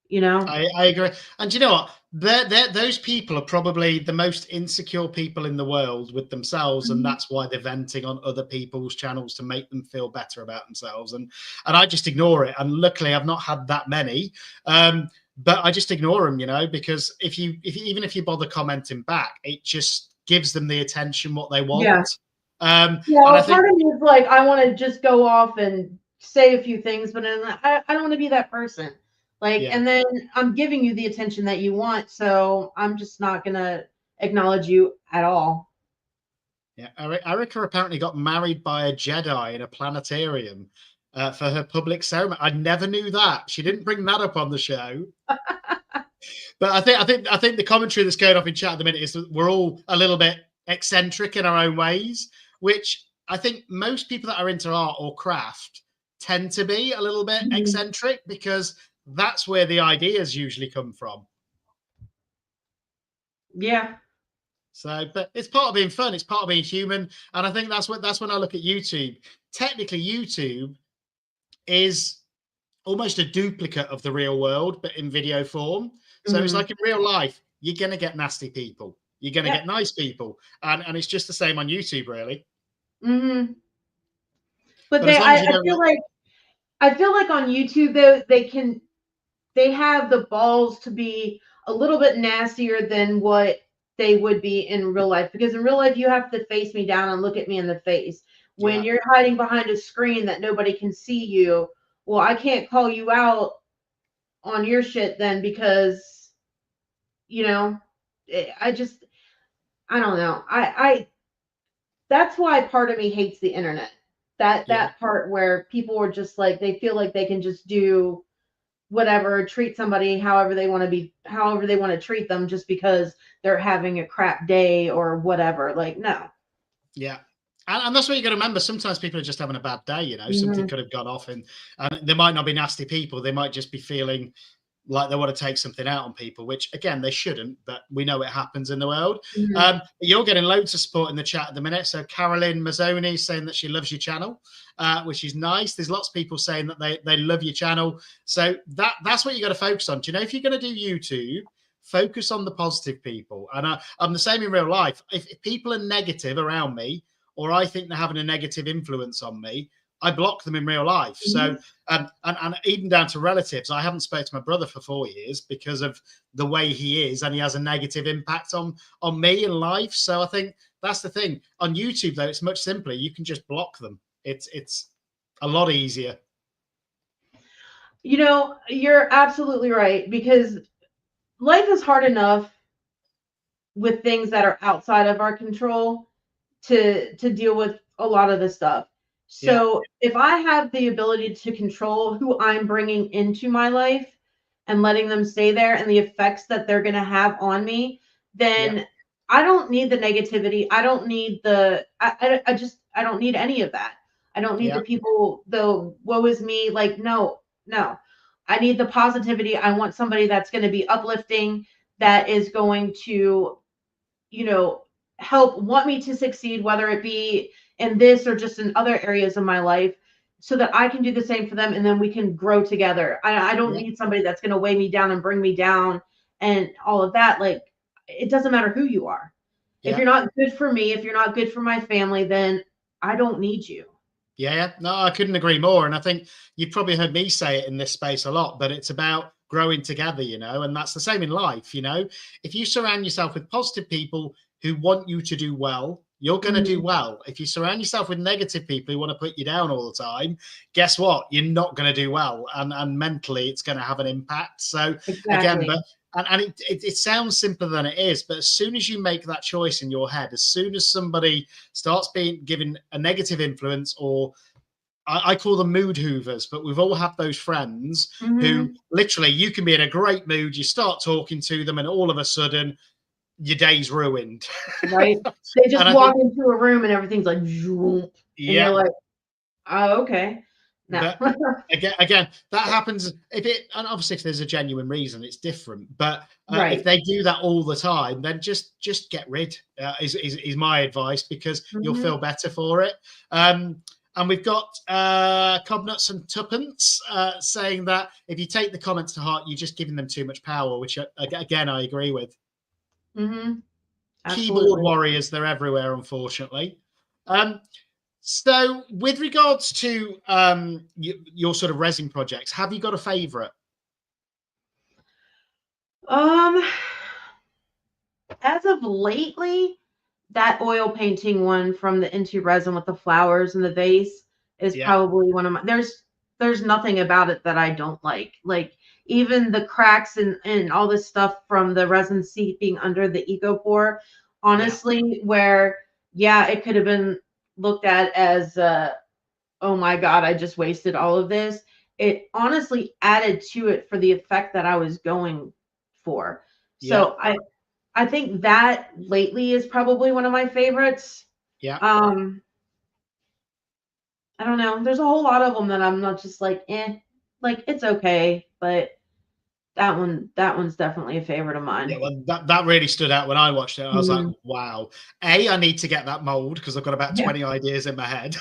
you know? I agree. And you know what? Those people are probably the most insecure people in the world with themselves, and Mhm. that's why they're venting on other people's channels to make them feel better about themselves. And I just ignore it. And luckily, I've not had that many. But I just ignore them, because even if you bother commenting back, it just gives them the attention what they Yeah. want. Yeah. And I Well, think, part of me is like, I want to just go off and say a few things, but then I don't want to be that person. Like, yeah. and then I'm giving you the attention that you want. So I'm just not going to acknowledge you at all. Yeah, Erica apparently got married by a Jedi in a planetarium for her public ceremony. I never knew that. She didn't bring that up on the show. But I think the commentary that's going off in chat at the minute is that we're all a little bit eccentric in our own ways, which I think most people that are into art or craft tend to be a little bit Mhm. eccentric because that's where the ideas usually come from. Yeah. So, but it's part of being fun. It's part of being human, and I think that's when I look at YouTube. Technically, YouTube is almost a duplicate of the real world, but in video form. So it's Hmm. like in real life, you're gonna get nasty people, you're gonna Yep. get nice people, and it's just the same on YouTube, really. Hmm. But But as long as you I don't feel let, like on YouTube though they have the balls to be a little bit nastier than what they would be in real life, because in real life you have to face me down and look at me in the face. When yeah, you're hiding behind a screen that nobody can see you, well, I can't call you out on your shit then, because you know I just, I don't know. I That's why part of me hates the internet. yeah, That part where people are just like, they feel like they can just do whatever, treat somebody however they want to treat them, just because they're having a crap day or whatever. Like, no. yeah. And that's what you got to remember. Sometimes people are just having a bad day. Something Hmm. could have gone off, and they might not be nasty people. They might just be feeling like they want to take something out on people, which again they shouldn't, but we know it happens in the world. Hmm. You're getting loads of support in the chat at the minute. So Carolyn Mazzoni saying that she loves your channel, which is nice. There's lots of people saying that they love your channel. So that's what you got to focus on. Do you know, if you're going to do YouTube, focus on the positive people. And I'm the same in real life. If people are negative around me, or I think they're having a negative influence on me, I block them in real life. So, Hmm. and even down to relatives, I haven't spoken to my brother for 4 years because of the way he is, and he has a negative impact on me in life. So I think that's the thing. On YouTube, though, it's much simpler. You can just block them. It's a lot easier. You're absolutely right, because life is hard enough with things that are outside of our control to deal with a lot of this stuff. Yeah, So if I have the ability to control who I'm bringing into my life and letting them stay there, and the effects that they're going to have on me, yeah, then I don't need the negativity. I don't need I don't need any of that. I don't need yeah, the people, the woe is me. Like, no, no. I need the positivity. I want somebody that's going to be uplifting, that is going to, you know, help want me to succeed, whether it be in this or just in other areas of my life, so that I can do the same for them, and then we can grow together. I don't yeah, need somebody that's going to weigh me down and bring me down and all of that. Like, it doesn't matter who you are. If yeah. you're not good for me, if you're not good for my family, then I don't need you. Yeah, no, I couldn't agree more. And I think you've probably heard me say it in this space a lot, but it's about growing together, and that's the same in life. If you surround yourself with positive people who want you to do well, you're going to do Mhm. well. If you surround yourself with negative people who want to put you down all the time, guess what? You're not going to do well. And mentally, it's going to have an impact. So, again, Exactly. but and it sounds simpler than it is, but as soon as you make that choice in your head, as soon as somebody starts being given a negative influence, or I call them mood hoovers, but we've all had those friends who Mm-hmm. literally you can be in a great mood, you start talking to them, and all of a sudden your day's ruined. Right? They just And I walk think, into a room and everything's like, zoom, and you're yeah, like, oh, okay. No. but again, that happens if it, and obviously if there's a genuine reason, it's different. But if Right. they do that all the time, then just get rid. Is my advice, because you'll Mm-hmm. feel better for it. And we've got Cobnuts and Tuppence saying that if you take the comments to heart, you're just giving them too much power, which again I agree with. Mm-hmm. Keyboard Absolutely. warriors, they're everywhere, unfortunately. So with regards to your sort of resin projects, have you got a favorite? Um, as of lately, that oil painting one from the Into Resin with the flowers and the vase is Yeah, probably one of my. There's nothing about it that I don't like. Like even the cracks and all this stuff from the resin seeping under the eco pour. yeah, Honestly, where yeah, it could have been looked at as oh my god, I just wasted all of this. It honestly added to it for the effect that I was going for. yeah, So I think that lately is probably one of my favorites. yeah. Um, I don't know. There's a whole lot of them that I'm not just like, eh, like it's okay, but that one's definitely a favorite of Yeah, mine. well, that really stood out when I watched it. I was like, Mhm. wow. I need to get that mold because I've got about Yeah. 20 ideas in my head.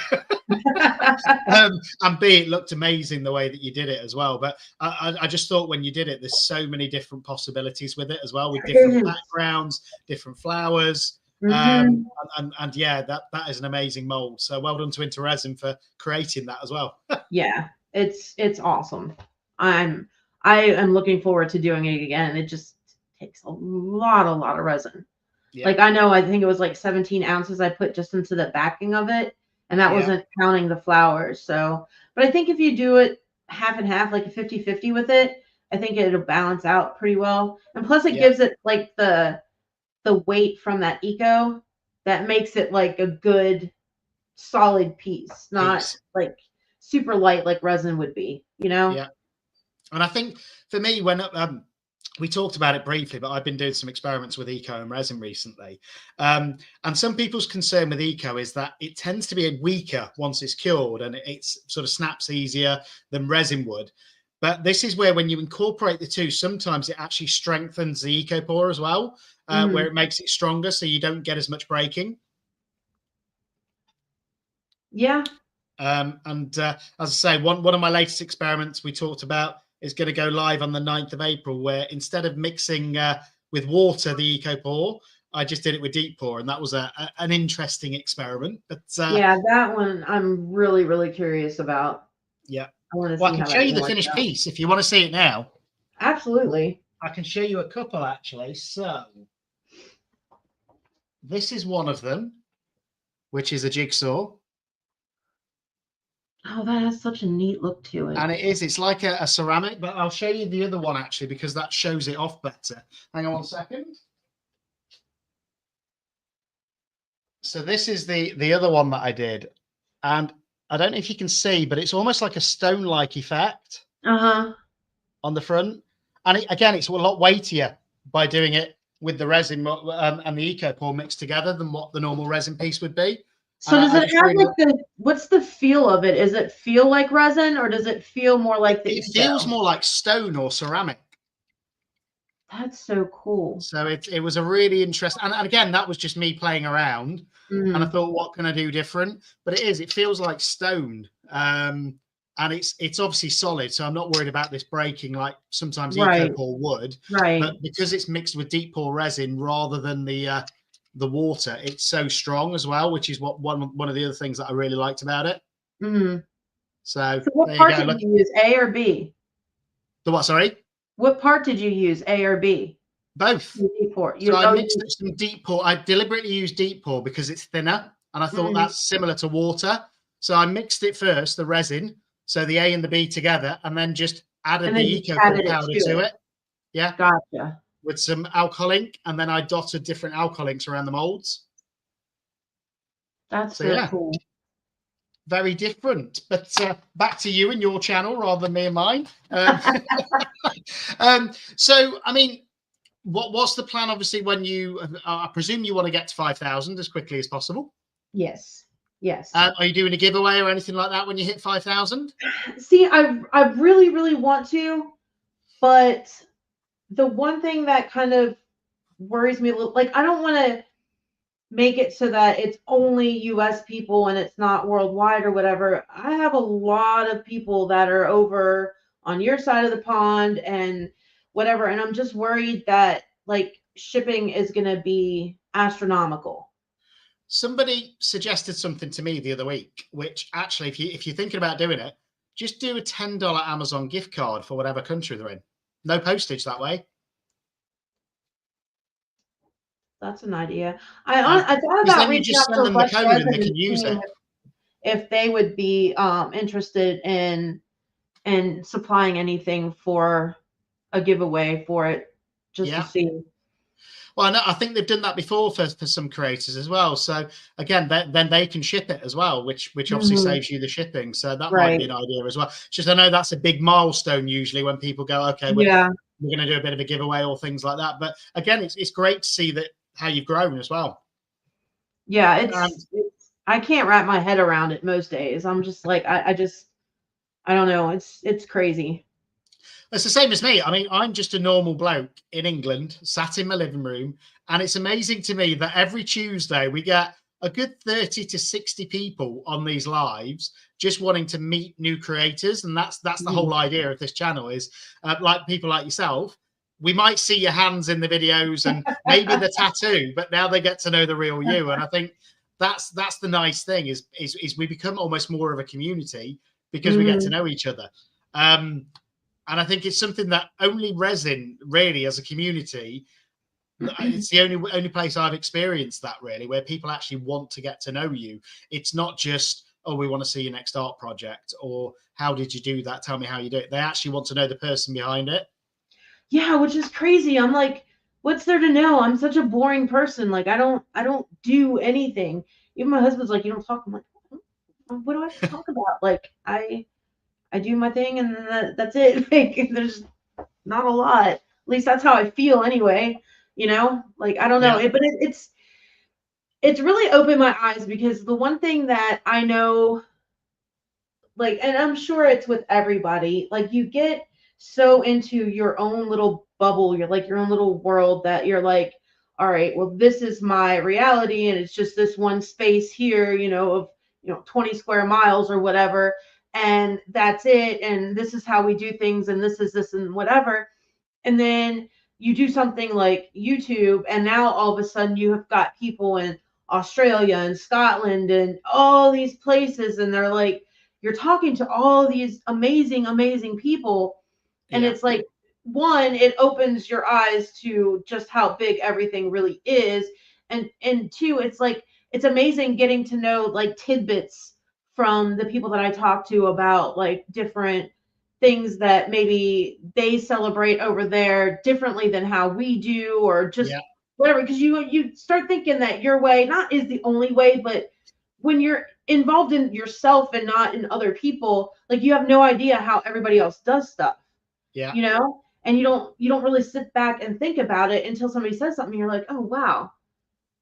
And B, it looked amazing the way that you did it as well. But I just thought when you did it, there's so many different possibilities with it as well, with different backgrounds, different flowers. Mhm. And yeah, that is an amazing mold. So well done to Interresin for creating that as well. Yeah, it's awesome. I'm I am looking forward to doing it again. It just takes a lot of resin. Yeah, Like I know I think it was like 17 ounces I put just into the backing of it, and that yeah, wasn't counting the flowers. So, but I think if you do it half and half, like a 50-50 with it, I think it'll balance out pretty well. And plus it yeah. gives it like the weight from that eco that makes it like a good solid piece, not Peace. like super light like resin would be, you know? Yeah. And I think for me, when we talked about it briefly, but I've been doing some experiments with eco and resin recently. And some people's concern with eco is that it tends to be weaker once it's cured and it's sort of snaps easier than resin would. But this is where when you incorporate the two, sometimes it actually strengthens the eco pour as well, where Mhm. it makes it stronger so you don't get as much breaking. Yeah. And as I say, one of my latest experiments we talked about is going to go live on the 9th of April, where instead of mixing with water the eco pour, I just did it with deep pour, and that was an interesting experiment. But Yeah, that one I'm really, really curious about. yeah, I want to well, I see can how show that you the one works finished out. piece if you want to see it now. Absolutely. I can show you a couple actually. So this is one of them, which is a jigsaw. Oh, that has such a neat look to it. And it's like a ceramic, but I'll show you the other one actually because that shows it off better. Hang on 1 second. So this is the other one that I did, and I don't know if you can see, but it's almost like a stone-like effect Uh-huh. on the front. And again, it's a lot weightier by doing it with the resin and the eco pour mixed together than what the normal resin piece would be. So And does I it just have really, like what's the feel of it? Is it feel like resin or does it feel more like the it feels eco? more like stone or ceramic. That's so cool. So it was a really interesting, and again, that was just me playing around, and I Mm. thought, what can I do different? But it feels like stone, and it's obviously solid, so I'm not worried about this breaking like sometimes eco Right. pour would. Right. But because it's mixed with deep pour resin rather than the water, it's so strong as well, which is what one of the other things that I really liked about it. Mm. So So what there you part go. did Look, you use? A or B? the what? Sorry, What part did you use? A or B? both. For So you I oh mixed you up some deep pour. I deliberately used deep pour because it's thinner, and I thought mm. that's similar to water. So I mixed it first, the resin, so the A and the B together, and then just added And the then just eco pour added it powder to to it. it. Yeah, Gotcha. with some alcohol ink, and then I dotted different alcohol inks around the molds. That's So so yeah, cool. very different. But back to you and your channel rather than me and mine. So, I mean, what's the plan? Obviously, when you, I presume you want to get to 5,000 as quickly as possible. Yes. Yes. Are you doing a giveaway or anything like that when you hit 5,000? See, I really, really want to, but the one thing that kind of worries me a little, like I don't want to make it so that it's only US people and it's not worldwide or whatever. I have a lot of people that are over on your side of the pond and whatever, and I'm just worried that like shipping is going to be astronomical. Somebody suggested something to me the other week, which actually, if you're thinking about doing it, just do a $10 Amazon gift card for whatever country they're in. No postage that way. That's an idea. I thought Because about then you reaching just out send to them the West code and they Resin and can use seeing it. if they would be interested in supplying anything for a giveaway for it, just to Yeah. see. Well, I think they've done that before for some creators as well. So again, then they can ship it as well, which obviously saves you the shipping. So that might be an idea as well. It's just I know that's a big milestone usually when people go, okay, we're going to do a bit of a giveaway or things like that. But again, it's great to see that how you've grown as well. Yeah, it's I can't wrap my head around it most days. I'm just like I don't know. It's crazy. It's the same as me. I mean, I'm just a normal bloke in England, sat in my living room, and it's amazing to me that every Tuesday we get a good 30 to 60 people on these lives just wanting to meet new creators. And that's the whole idea of this channel is like people like yourself. We might see your hands in the videos and maybe the tattoo, but now they get to know the real you. And I think that's the nice thing is we become almost more of a community because we get to know each other. And I think it's something that only Resin really as a community, it's the only place I've experienced that really, where people actually want to get to know you. It's not just, oh, we want to see your next art project or how did you do that? Tell me how you do it. They actually want to know the person behind it. Yeah, which is crazy. I'm like, what's there to know? I'm such a boring person. Like I don't do anything. Even my husband's like, you don't talk. I'm like, what do I have to talk about? Like I do my thing and that's it. Like there's not a lot. At least that's how I feel anyway. You know, like I don't know. But it's really opened my eyes because the one thing that I know, like, and I'm sure it's with everybody, like you get so into your own little bubble, you're like your own little world that you're like, all right, well, this is my reality and it's just this one space here, of 20 square miles or whatever, and that's it, and this is how we do things, and this is this and whatever. And then you do something like YouTube, and now all of a sudden you have got people in Australia and Scotland and all these places, and they're like, you're talking to all these amazing, amazing people. And it's like, one, it opens your eyes to just how big everything really is. And two, it's like, it's amazing getting to know like tidbits from the people that I talk to about like different things that maybe they celebrate over there differently than how we do, or just whatever. Because you start thinking that your way not is the only way, but when you're involved in yourself and not in other people, like you have no idea how everybody else does stuff. Yeah. And you don't really sit back and think about it until somebody says something. You're like, oh wow,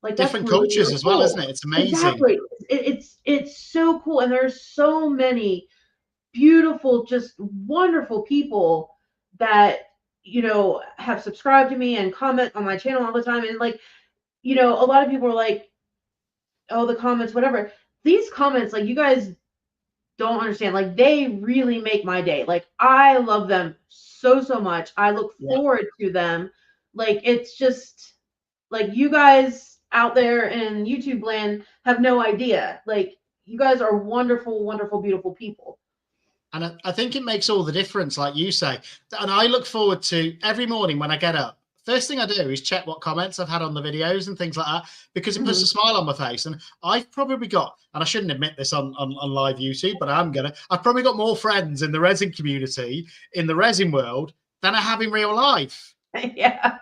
like that's different really, cultures really as cool. well, isn't it? It's amazing. Exactly. It's so cool, and there's so many beautiful, just wonderful people that have subscribed to me and comment on my channel all the time. And like, a lot of people are like, oh, the comments, whatever. These comments, like, you guys don't understand. Like, they really make my day. Like, I love them so much. I look forward to them. Like, it's just like, you guys out there in YouTube land have no idea. Like, you guys are wonderful, wonderful, beautiful people. And I think it makes all the difference, like you say. And I look forward to every morning when I get up. First thing I do is check what comments I've had on the videos and things like that, because it puts a smile on my face. And I've probably got, and I shouldn't admit this on live YouTube, but I've probably got more friends in the resin community, in the resin world, than I have in real life. Yeah.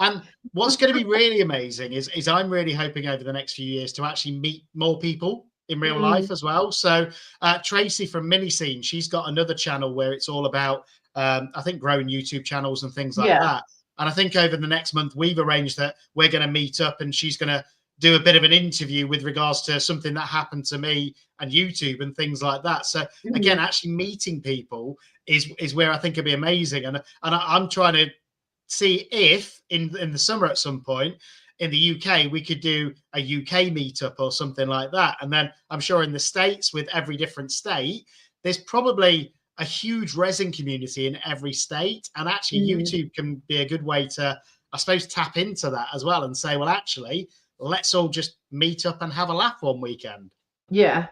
And what's going to be really amazing is I'm really hoping over the next few years to actually meet more people in real life as well. So Tracy from Mini Scene, she's got another channel where it's all about, I think, growing YouTube channels and things like that. And I think over the next month, we've arranged that we're going to meet up and she's going to do a bit of an interview with regards to something that happened to me and YouTube and things like that. So again, actually meeting people is where I think it'd be amazing. And I'm trying to see if in the summer at some point in the UK, we could do a UK meetup or something like that. And then I'm sure in the States, with every different state, there's probably a huge resin community in every state. And actually YouTube can be a good way to, I suppose, tap into that as well and say, well, actually, let's all just meet up and have a laugh one weekend. Yeah.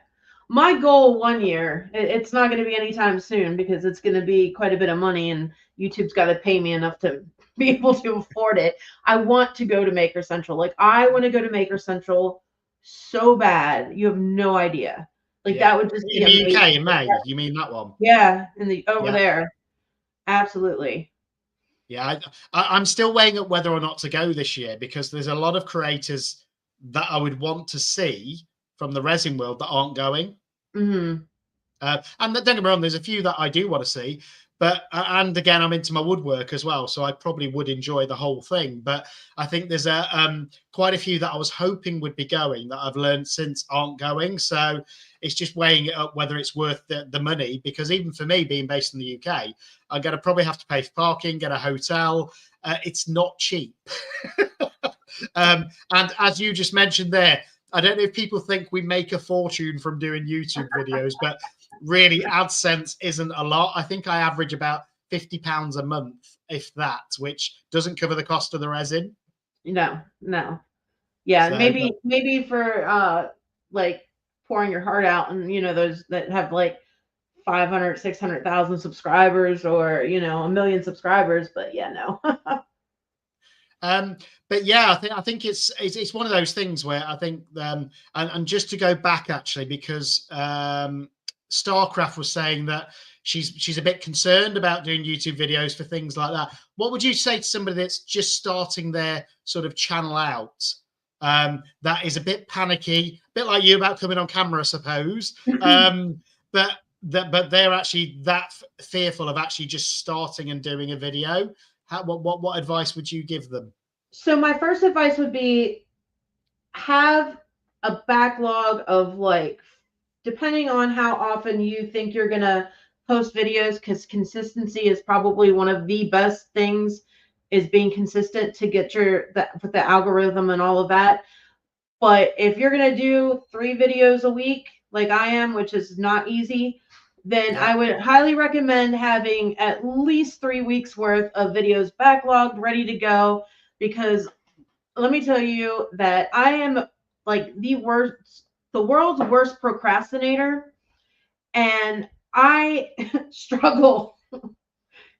My goal one year, it's not going to be anytime soon because it's going to be quite a bit of money and YouTube's got to pay me enough to be able to afford it. I want to go to Maker Central. Like, I want to go to Maker Central so bad. You have no idea. Like, that would just be in the amazing. UK in May. You mean that one? Yeah, over there. Absolutely. Yeah, I'm still weighing up whether or not to go this year because there's a lot of creators that I would want to see from the resin world that aren't going. And don't get me wrong, there's a few that I do want to see, but and again, I'm into my woodwork as well, so I probably would enjoy the whole thing. But I think there's quite a few that I was hoping would be going that I've learned since aren't going. So it's just weighing it up whether it's worth the money, because even for me, being based in the UK, I'm going to probably have to pay for parking, get a hotel. It's not cheap. And as you just mentioned there, I don't know if people think we make a fortune from doing YouTube videos, but really AdSense isn't a lot. I think I average about £50 a month, if that, which doesn't cover the cost of the resin. No. Yeah, so, maybe for like pouring your heart out, and those that have like 500, 600,000 subscribers, or 1 million subscribers, but yeah, no. But yeah, I think it's one of those things where I think and just to go back actually, because Starcraft was saying that she's a bit concerned about doing YouTube videos for things like that. What would you say to somebody that's just starting their sort of channel out, that is a bit panicky, a bit like you about coming on camera, I suppose, but they're actually that fearful of actually just starting and doing a video? What advice would you give them? So my first advice would be have a backlog of, like, depending on how often you think you're going to post videos, because consistency is probably one of the best things, is being consistent to get with the algorithm and all of that. But if you're going to do 3 videos a week, like I am, which is not easy, then I would highly recommend having at least 3 weeks worth of videos backlogged, ready to go. Because let me tell you that I am like the world's worst procrastinator, and I struggle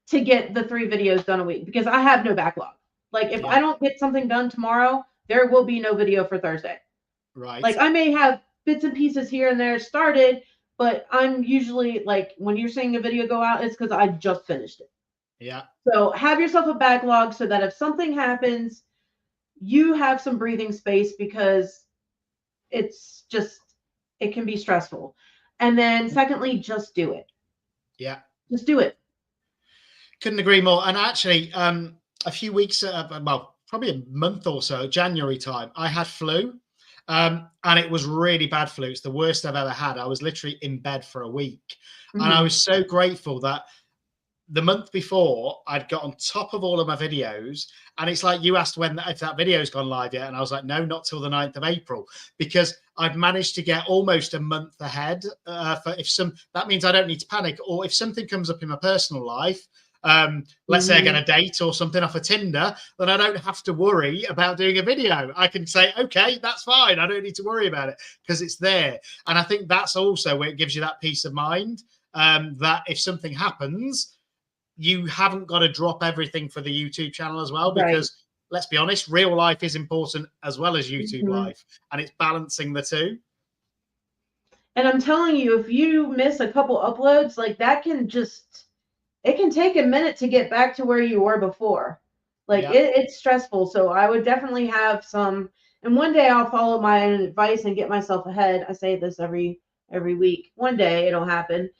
to get the 3 videos done a week because I have no backlog. Like, if I don't get something done tomorrow, there will be no video for Thursday. Right. Like, I may have bits and pieces here and there started, but I'm usually, like, when you're seeing a video go out, it's because I just finished it. Yeah. So have yourself a backlog so that if something happens, you have some breathing space, because it can be stressful. And then secondly, just do it. Yeah. Just do it. Couldn't agree more. And actually, a few weeks, well, probably a month or so, January time, I had flu. And it was really bad flu. It's the worst I've ever had. I was literally in bed for a week. And I was so grateful that the month before I'd got on top of all of my videos. And it's like you asked if that video's gone live yet. And I was like, no, not till the 9th of April, because I've managed to get almost a month ahead. That means I don't need to panic. Or if something comes up in my personal life, let's say I get a date or something off of Tinder, then I don't have to worry about doing a video. I can say, okay, that's fine. I don't need to worry about it because it's there. And I think that's also where it gives you that peace of mind, that if something happens, you haven't got to drop everything for the YouTube channel as well, because let's be honest, real life is important as well as YouTube life, and it's balancing the two. And I'm telling you, if you miss a couple uploads, like, that can it can take a minute to get back to where you were before. Like, it's stressful. So I would definitely have some And one day I'll follow my own advice and get myself ahead. I say this every week. One day it'll happen,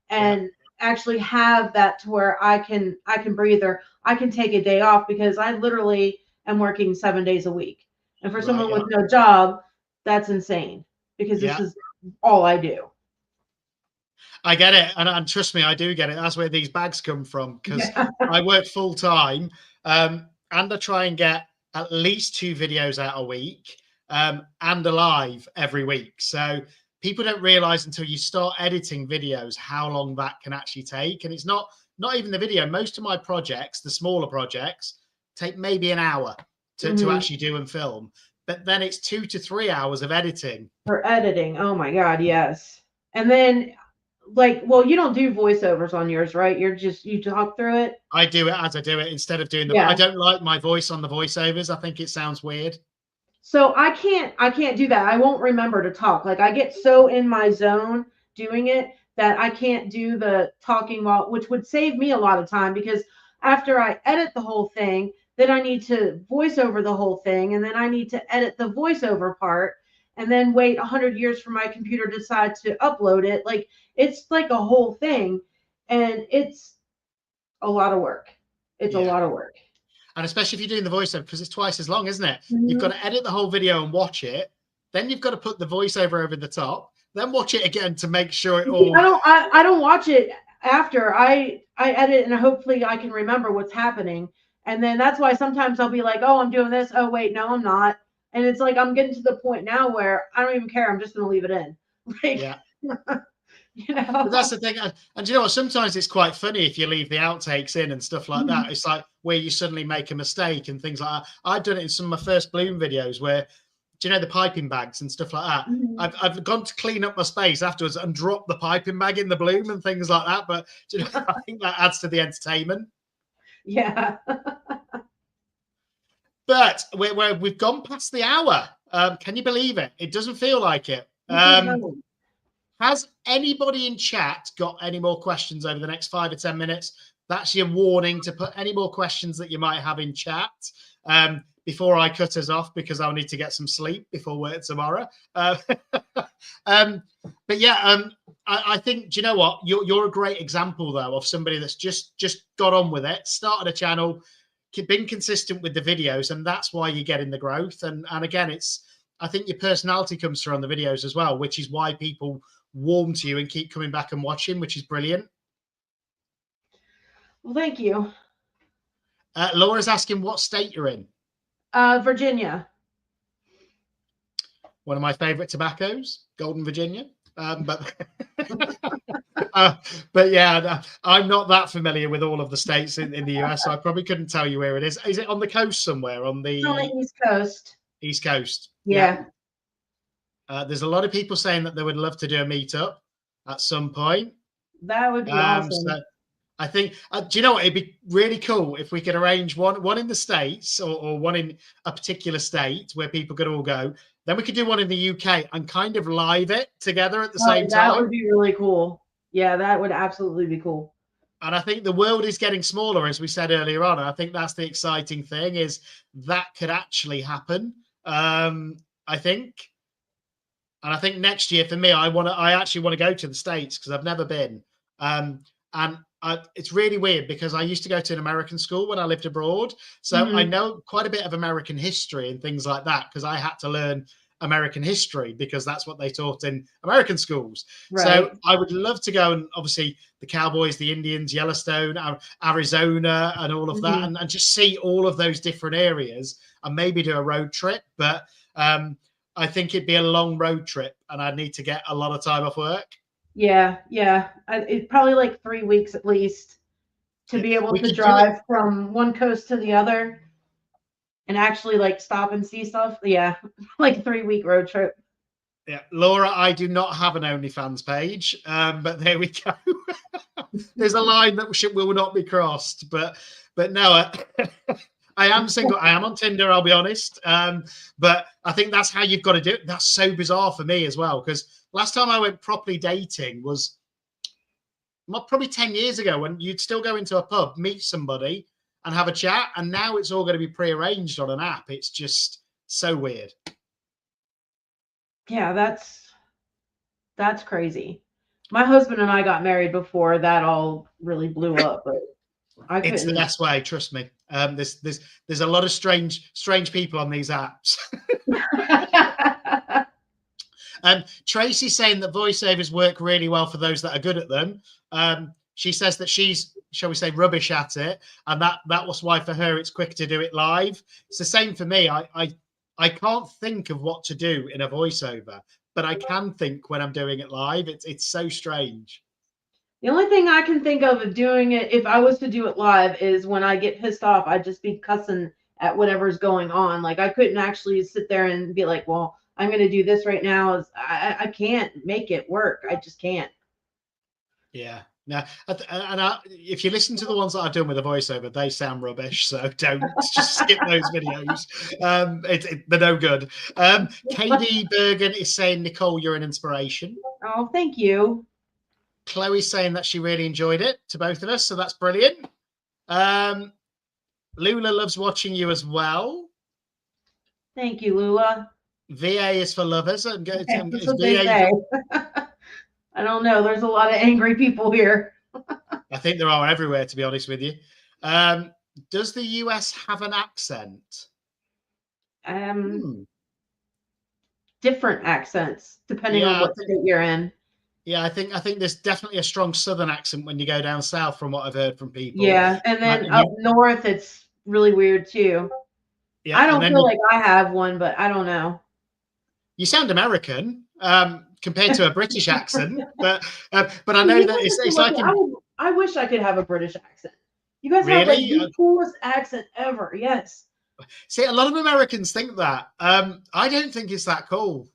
Yeah. and actually have that to where I can breathe, or I can take a day off, because I literally am working 7 days a week. And for Right. someone Yeah. with no job, that's insane, because this Yeah. is all I do. I get it, and trust me, I do get it. That's where these bags come from, because Yeah. I work full time, and I try and get at least 2 videos out a week, and a live every week. So people don't realize until you start editing videos how long that can actually take. And it's not even the video. Most of my projects, the smaller projects, take maybe an hour to actually do and film, but then it's 2 to 3 hours of editing. For editing. Oh my God, yes. And then, like, well, you don't do voiceovers on yours, right? You talk through it. I do it as I do it instead of doing the. I Yeah. don't like my voice on the voiceovers. I think it sounds weird. So I can't do that. I won't remember to talk. Like, I get so in my zone doing it that I can't do the talking, while, which would save me a lot of time, because after I edit the whole thing, then I need to voice over the whole thing, and then I need to edit the voiceover part, and then wait 100 years for my computer to decide to upload it. Like, it's like a whole thing, and it's a lot of work. It's a Yeah. lot of work. And especially if you're doing the voiceover, because it's twice as long, isn't it? Mm-hmm. You've got to edit the whole video and watch it. Then you've got to put the voiceover over the top. Then watch it again to make sure it all. I don't watch it after. I edit, and hopefully I can remember what's happening. And then that's why sometimes I'll be like, oh, I'm doing this. Oh, wait, no, I'm not. And it's like, I'm getting to the point now where I don't even care. I'm just going to leave it in. Like, Yeah. you know. But that's the thing. And you know what? Sometimes it's quite funny if you leave the outtakes in and stuff like that. It's like where you suddenly make a mistake and things like that. I've done it in some of my first Bloom videos where, do you know, the piping bags and stuff like that? I've gone to clean up my space afterwards and dropped the piping bag in the Bloom and things like that. But do you know, I think that adds to the entertainment. Yeah. But we've gone past the hour. Can you believe it? It doesn't feel like it. Has anybody in chat got any more questions over the next 5 or 10 minutes? That's your warning to put any more questions that you might have in chat before I cut us off, because I'll need to get some sleep before work tomorrow. But yeah, I think, do you know what? You're a great example, though, of somebody that's just got on with it, started a channel, been consistent with the videos, and that's why you're getting the growth. And again, I think your personality comes through on the videos as well, which is why people warm to you and keep coming back and watching, which is brilliant. Well, thank you. Laura's asking what state you're in. Virginia. One of my favorite tobaccos, Golden Virginia. But yeah, I'm not that familiar with all of the states in the US, so I probably couldn't tell you where it is. Is it on the coast somewhere? On the East Coast. East Coast. Yeah. There's a lot of people saying that they would love to do a meetup at some point. That would be awesome. So I think, do you know what? It'd be really cool if we could arrange one in the States, or one in a particular state where people could all go. Then we could do one in the UK and kind of live it together at the same time. That would be really cool. Yeah, that would absolutely be cool. And I think the world is getting smaller, as we said earlier on. And I think that's the exciting thing, is that could actually happen. I think. And I think next year for me, I actually want to go to the States, because I've never been. And it's really weird, because I used to go to an American school when I lived abroad. So I know quite a bit of American history and things like that, because I had to learn American history, because that's what they taught in American schools. Right. So I would love to go, and obviously the Cowboys, the Indians, Yellowstone, Arizona, and all of that, and just see all of those different areas, and maybe do a road trip. But I think it'd be a long road trip, and I'd need to get a lot of time off work. Yeah. It's probably like 3 weeks at least to be able to drive from one coast to the other and actually like stop and see stuff. Yeah, like a 3-week road trip. Yeah, Laura, I do not have an OnlyFans page, but there we go. There's a line that will not be crossed. But no, I am single. I am on Tinder, I'll be honest. But I think that's how you've got to do it. That's so bizarre for me as well, because last time I went properly dating was probably 10 years ago, when you'd still go into a pub, meet somebody and have a chat. And now it's all going to be prearranged on an app. It's just So weird. Yeah, that's crazy. My husband and I got married before that all really blew up, but I It's the couldn't. best way, trust me. There's a lot of strange people on these apps. Tracy's saying that voiceovers work really well for those that are good at them. She says that she's, shall we say, rubbish at it, and that was why for her it's quicker to do it live. It's the same for me. I can't think of what to do in a voiceover, but I can think when I'm doing it live. It's so strange. The only thing I can think of doing it, if I was to do it live, is when I get pissed off, I'd just be cussing at whatever's going on. Like I couldn't actually sit there and be like, well, I'm going to do this right now. I can't make it work. I just can't. Yeah. Now, if you listen to the ones that I've done with a voiceover, they sound rubbish. So don't just skip those videos. They're no good. KD Bergen is saying, Nicole, you're an inspiration. Oh, thank you. Chloe's saying that she really enjoyed it to both of us. So that's brilliant. Lula loves watching you as well. Thank you, Lula. VA is for lovers. That's what they say. I don't know. There's a lot of angry people here. I think there are everywhere, to be honest with you. Does the US have an accent? Different accents depending on what state you're in. Yeah, I think there's definitely a strong Southern accent when you go down south, from what I've heard from people. Yeah, and then up north, it's really weird too. Yeah, I don't feel like I have one, but I don't know. You sound American compared to a British accent, but I know that it's like. I wish I could have a British accent. You guys have like the coolest accent ever. Yes. See, a lot of Americans think that. I don't think it's that cool.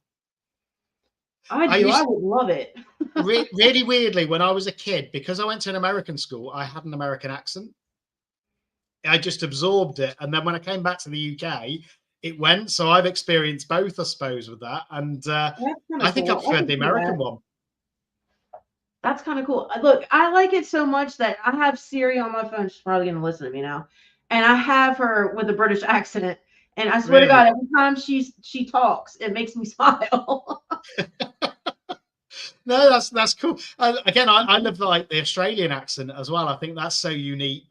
I do. I would love it. Really weirdly, when I was a kid, because I went to an American school, I had an American accent. I just absorbed it. And then when I came back to the UK, it went. So I've experienced both, I suppose, with that. And I think I preferred the American one. That's kind of cool. Look, I like it so much that I have Siri on my phone. She's probably going to listen to me now. And I have her with a British accent. And I swear to God, every time she talks, it makes me smile. No, that's cool. Again, I love like the Australian accent as well. I think that's so unique.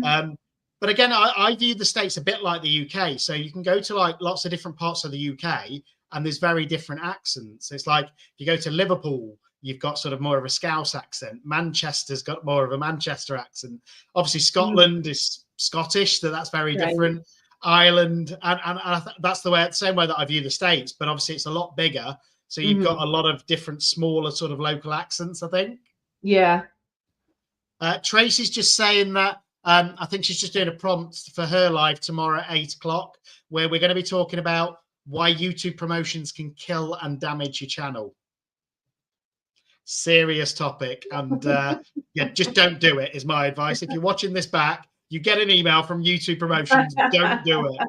But again, I view the States a bit like the UK. So you can go to like lots of different parts of the UK and there's very different accents. It's like you go to Liverpool, you've got sort of more of a Scouse accent. Manchester's got more of a Manchester accent. Obviously, Scotland is Scottish, so that's very different. Ireland, and that's the same way that I view the States. But obviously, it's a lot bigger. So you've got a lot of different, smaller sort of local accents, I think. Yeah. Tracy's just saying that I think she's just doing a prompt for her live tomorrow at 8 o'clock, where we're going to be talking about why YouTube promotions can kill and damage your channel. Serious topic. And yeah, just don't do it, is my advice. If you're watching this back, you get an email from YouTube promotions, don't do it.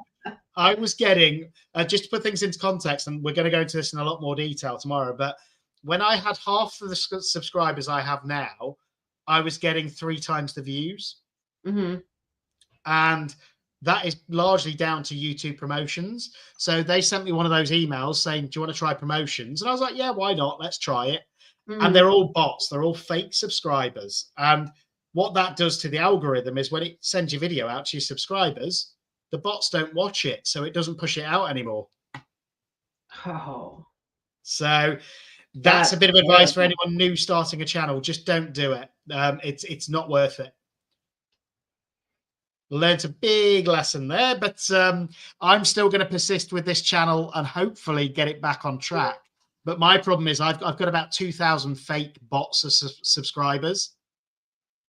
I was getting, just to put things into context, and we're going to go into this in a lot more detail tomorrow, but when I had half of the subscribers I have now, I was getting 3 times the views. And that is largely down to YouTube promotions. So they sent me one of those emails saying, do you want to try promotions? And I was like, yeah, why not? Let's try it. And they're all bots. They're all fake subscribers. And what that does to the algorithm is when it sends your video out to your subscribers, the bots don't watch it, so it doesn't push it out anymore. Oh. So that's a bit of advice for anyone new starting a channel. Just don't do it. It's not worth it. Learned a big lesson there, but I'm still going to persist with this channel and hopefully get it back on track. But my problem is I've got about 2,000 fake bots as subscribers.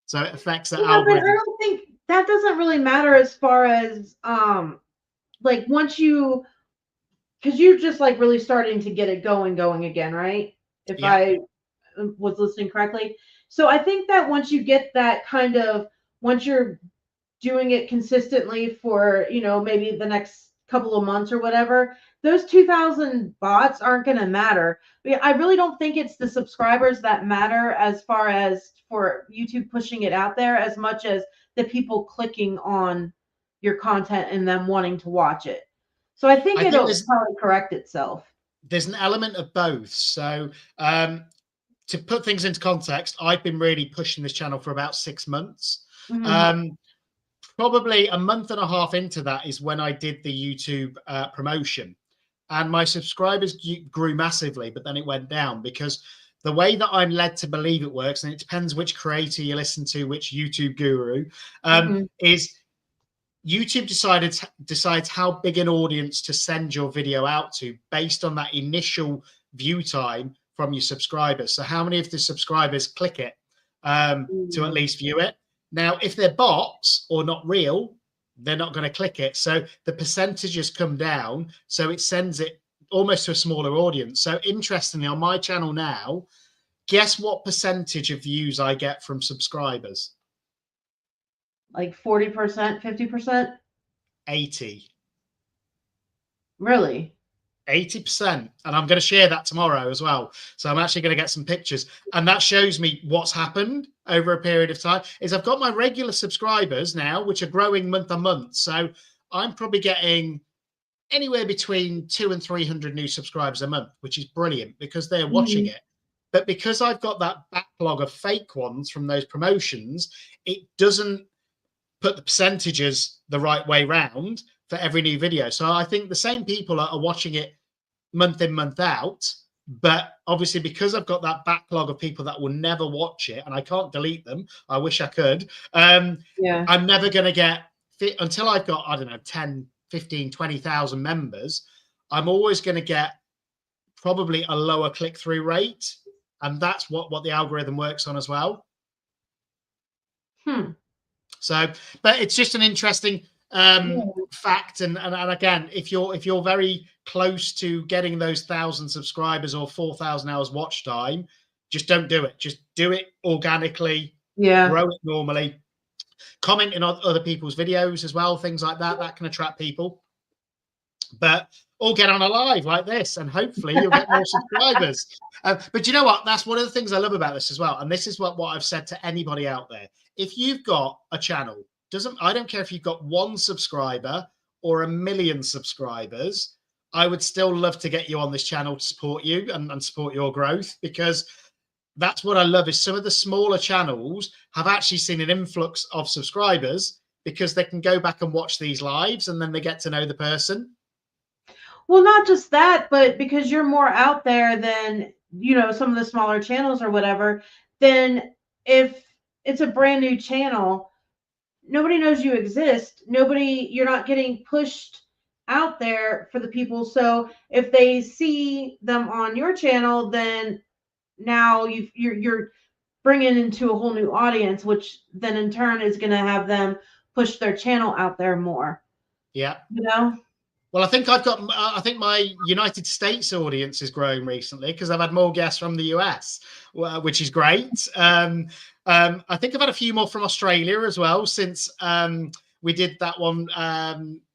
So it affects the algorithm. But I don't think that doesn't really matter as far as like once you, because you're just like really starting to get it going again, right? If I was listening correctly. So I think that once you get that kind of, once you're doing it consistently for, you know, maybe the next couple of months or whatever, those 2,000 bots aren't going to matter. I really don't think it's the subscribers that matter as far as for YouTube pushing it out there, as much as the people clicking on your content and them wanting to watch it. So I think I think it'll probably correct itself. there's an element of both. So to put things into context, I've been really pushing this channel for about 6 months. Probably a month and a half into that is when I did the YouTube promotion, and my subscribers grew massively, but then it went down because the way that I'm led to believe it works, and it depends which creator you listen to, which YouTube guru, is YouTube decides how big an audience to send your video out to based on that initial view time from your subscribers. So how many of the subscribers click it to at least view it? Now, if they're bots or not real, they're not going to click it. So the percentages come down. So it sends it almost to a smaller audience. So interestingly, on my channel now, guess what percentage of views I get from subscribers? Like 40%, 50%? 80. Really? 80%. And I'm going to share that tomorrow as well. So I'm actually going to get some pictures. And that shows me what's happened over a period of time. Is I've got my regular subscribers now, which are growing month on month. So I'm probably getting anywhere between 200 and 300 new subscribers a month, which is brilliant because they're watching it. But because I've got that backlog of fake ones from those promotions, it doesn't put the percentages the right way round for every new video. So I think the same people are watching it month in, month out. But obviously, because I've got that backlog of people that will never watch it and I can't delete them, I wish I could. I'm never going to get, until I've got, I don't know, 10, 15, 20,000 members, I'm always going to get probably a lower click-through rate. And that's what the algorithm works on as well. So, but it's just an interesting fact. And again, if you're very close to getting those 1,000 subscribers or 4,000 hours watch time, just don't do it. Just do it organically. Grow it normally. Comment in other people's videos as well. Things like that. That can attract people. But or get on a live like this, and hopefully you'll get more subscribers. But you know what? That's one of the things I love about this as well. And this is what I've said to anybody out there. If you've got a channel, I don't care if you've got 1 subscriber or 1 million subscribers, I would still love to get you on this channel to support you and support your growth, because that's what I love is some of the smaller channels have actually seen an influx of subscribers because they can go back and watch these lives and then they get to know the person. Well, not just that, but because you're more out there than, you know, some of the smaller channels or whatever, then if it's a brand new channel, nobody knows you exist. You're not getting pushed out there for the people. So if they see them on your channel, then now you're bringing into a whole new audience, which then in turn is going to have them push their channel out there more. Yeah. You know? Well, I think my United States audience is growing recently because I've had more guests from the US, which is great. I think I've had a few more from Australia as well since we did that one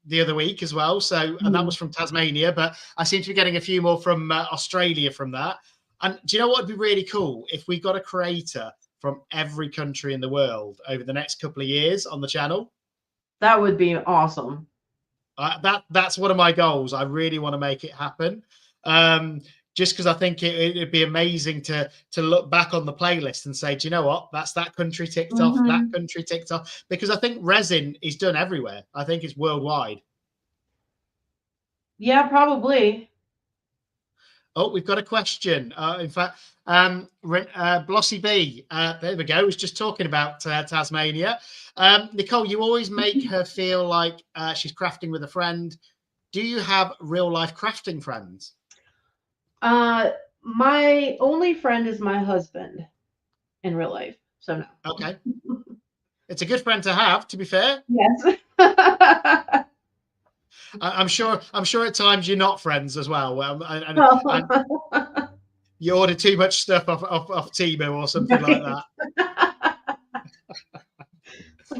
the other week as well. So, and that was from Tasmania, but I seem to be getting a few more from Australia from that. And do you know what would be really cool? If we got a creator from every country in the world over the next couple of years on the channel. That would be awesome. That's one of my goals. I really want to make it happen. Just because I think it'd be amazing to look back on the playlist and say, do you know what? That's that country ticked off, that country ticked off. Because I think resin is done everywhere. I think it's worldwide. Yeah, probably. Oh, we've got a question. In fact, Blossy B, there we go, was just talking about Tasmania. Nicole, you always make her feel like she's crafting with a friend. Do you have real life crafting friends? My only friend is my husband in real life. So no. Okay. It's a good friend to have, to be fair. Yes. I'm sure at times you're not friends as well. You order too much stuff off Temu or something like that.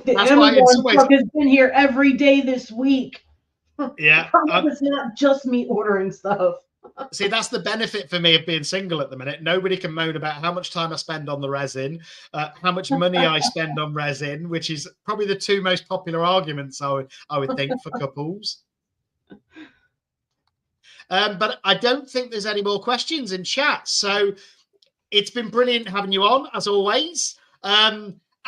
That's why it's always has been here every day this week. Yeah, it's not just me ordering stuff. See, that's the benefit for me of being single at the minute. Nobody can moan about how much time I spend on the resin, how much money I spend on resin, which is probably the 2 most popular arguments I would think for couples. But I don't think there's any more questions in chat. So it's been brilliant having you on, as always.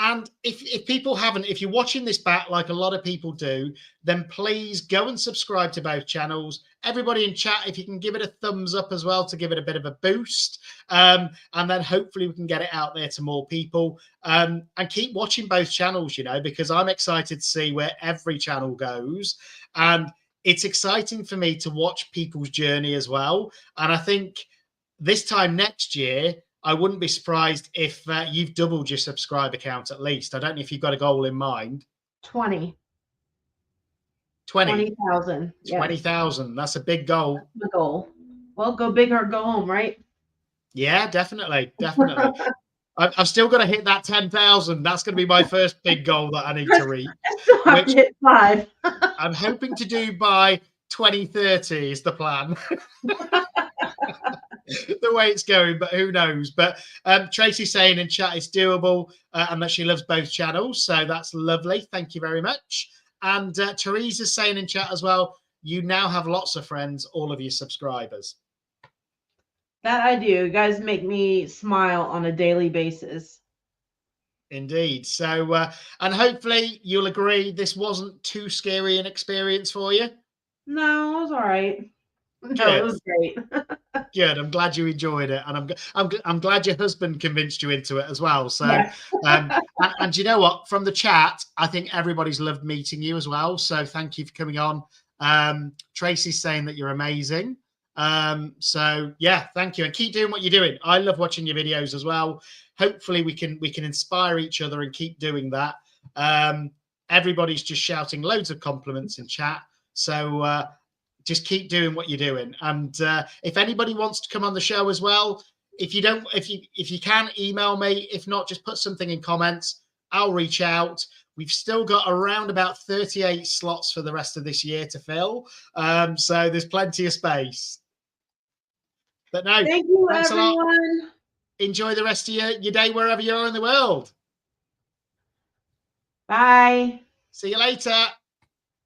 And if people haven't, if you're watching this back like a lot of people do, then please go and subscribe to both channels. Everybody in chat, if you can give it a thumbs up as well to give it a bit of a boost. And then hopefully we can get it out there to more people. And keep watching both channels, you know, because I'm excited to see where every channel goes. And it's exciting for me to watch people's journey as well. And I think this time next year, I wouldn't be surprised if you've doubled your subscriber count at least. I don't know if you've got a goal in mind. 20. 20? 20,000. Yes. 20,000. That's a big goal. That's the goal. Well, go big or go home, right? Yeah, definitely. Definitely. I've still got to hit that 10,000. That's going to be my first big goal that I need to reach. Which hit 5. I'm hoping to do by 2030 is the plan. The way it's going, but who knows. But Tracy's saying in chat it's doable and that she loves both channels, so that's lovely. Thank you very much. And Teresa's saying in chat as well, you now have lots of friends, all of your subscribers. That I do. You guys make me smile on a daily basis. Indeed. So and hopefully you'll agree this wasn't too scary an experience for you. No, it was all right. No, it was great. Good. I'm glad you enjoyed it, and I'm glad your husband convinced you into it as well. So, yeah. And you know what? From the chat, I think everybody's loved meeting you as well. So thank you for coming on. Tracy's saying that you're amazing. So yeah, thank you, and keep doing what you're doing. I love watching your videos as well. Hopefully we can inspire each other and keep doing that. Everybody's just shouting loads of compliments in chat. So just keep doing what you're doing. And if anybody wants to come on the show as well, if you can, email me. If not, just put something in comments. I'll reach out. We've still got around about 38 slots for the rest of this year to fill. So there's plenty of space. But no, thank you, thanks everyone. A lot. Enjoy the rest of your day wherever you are in the world. Bye. See you later.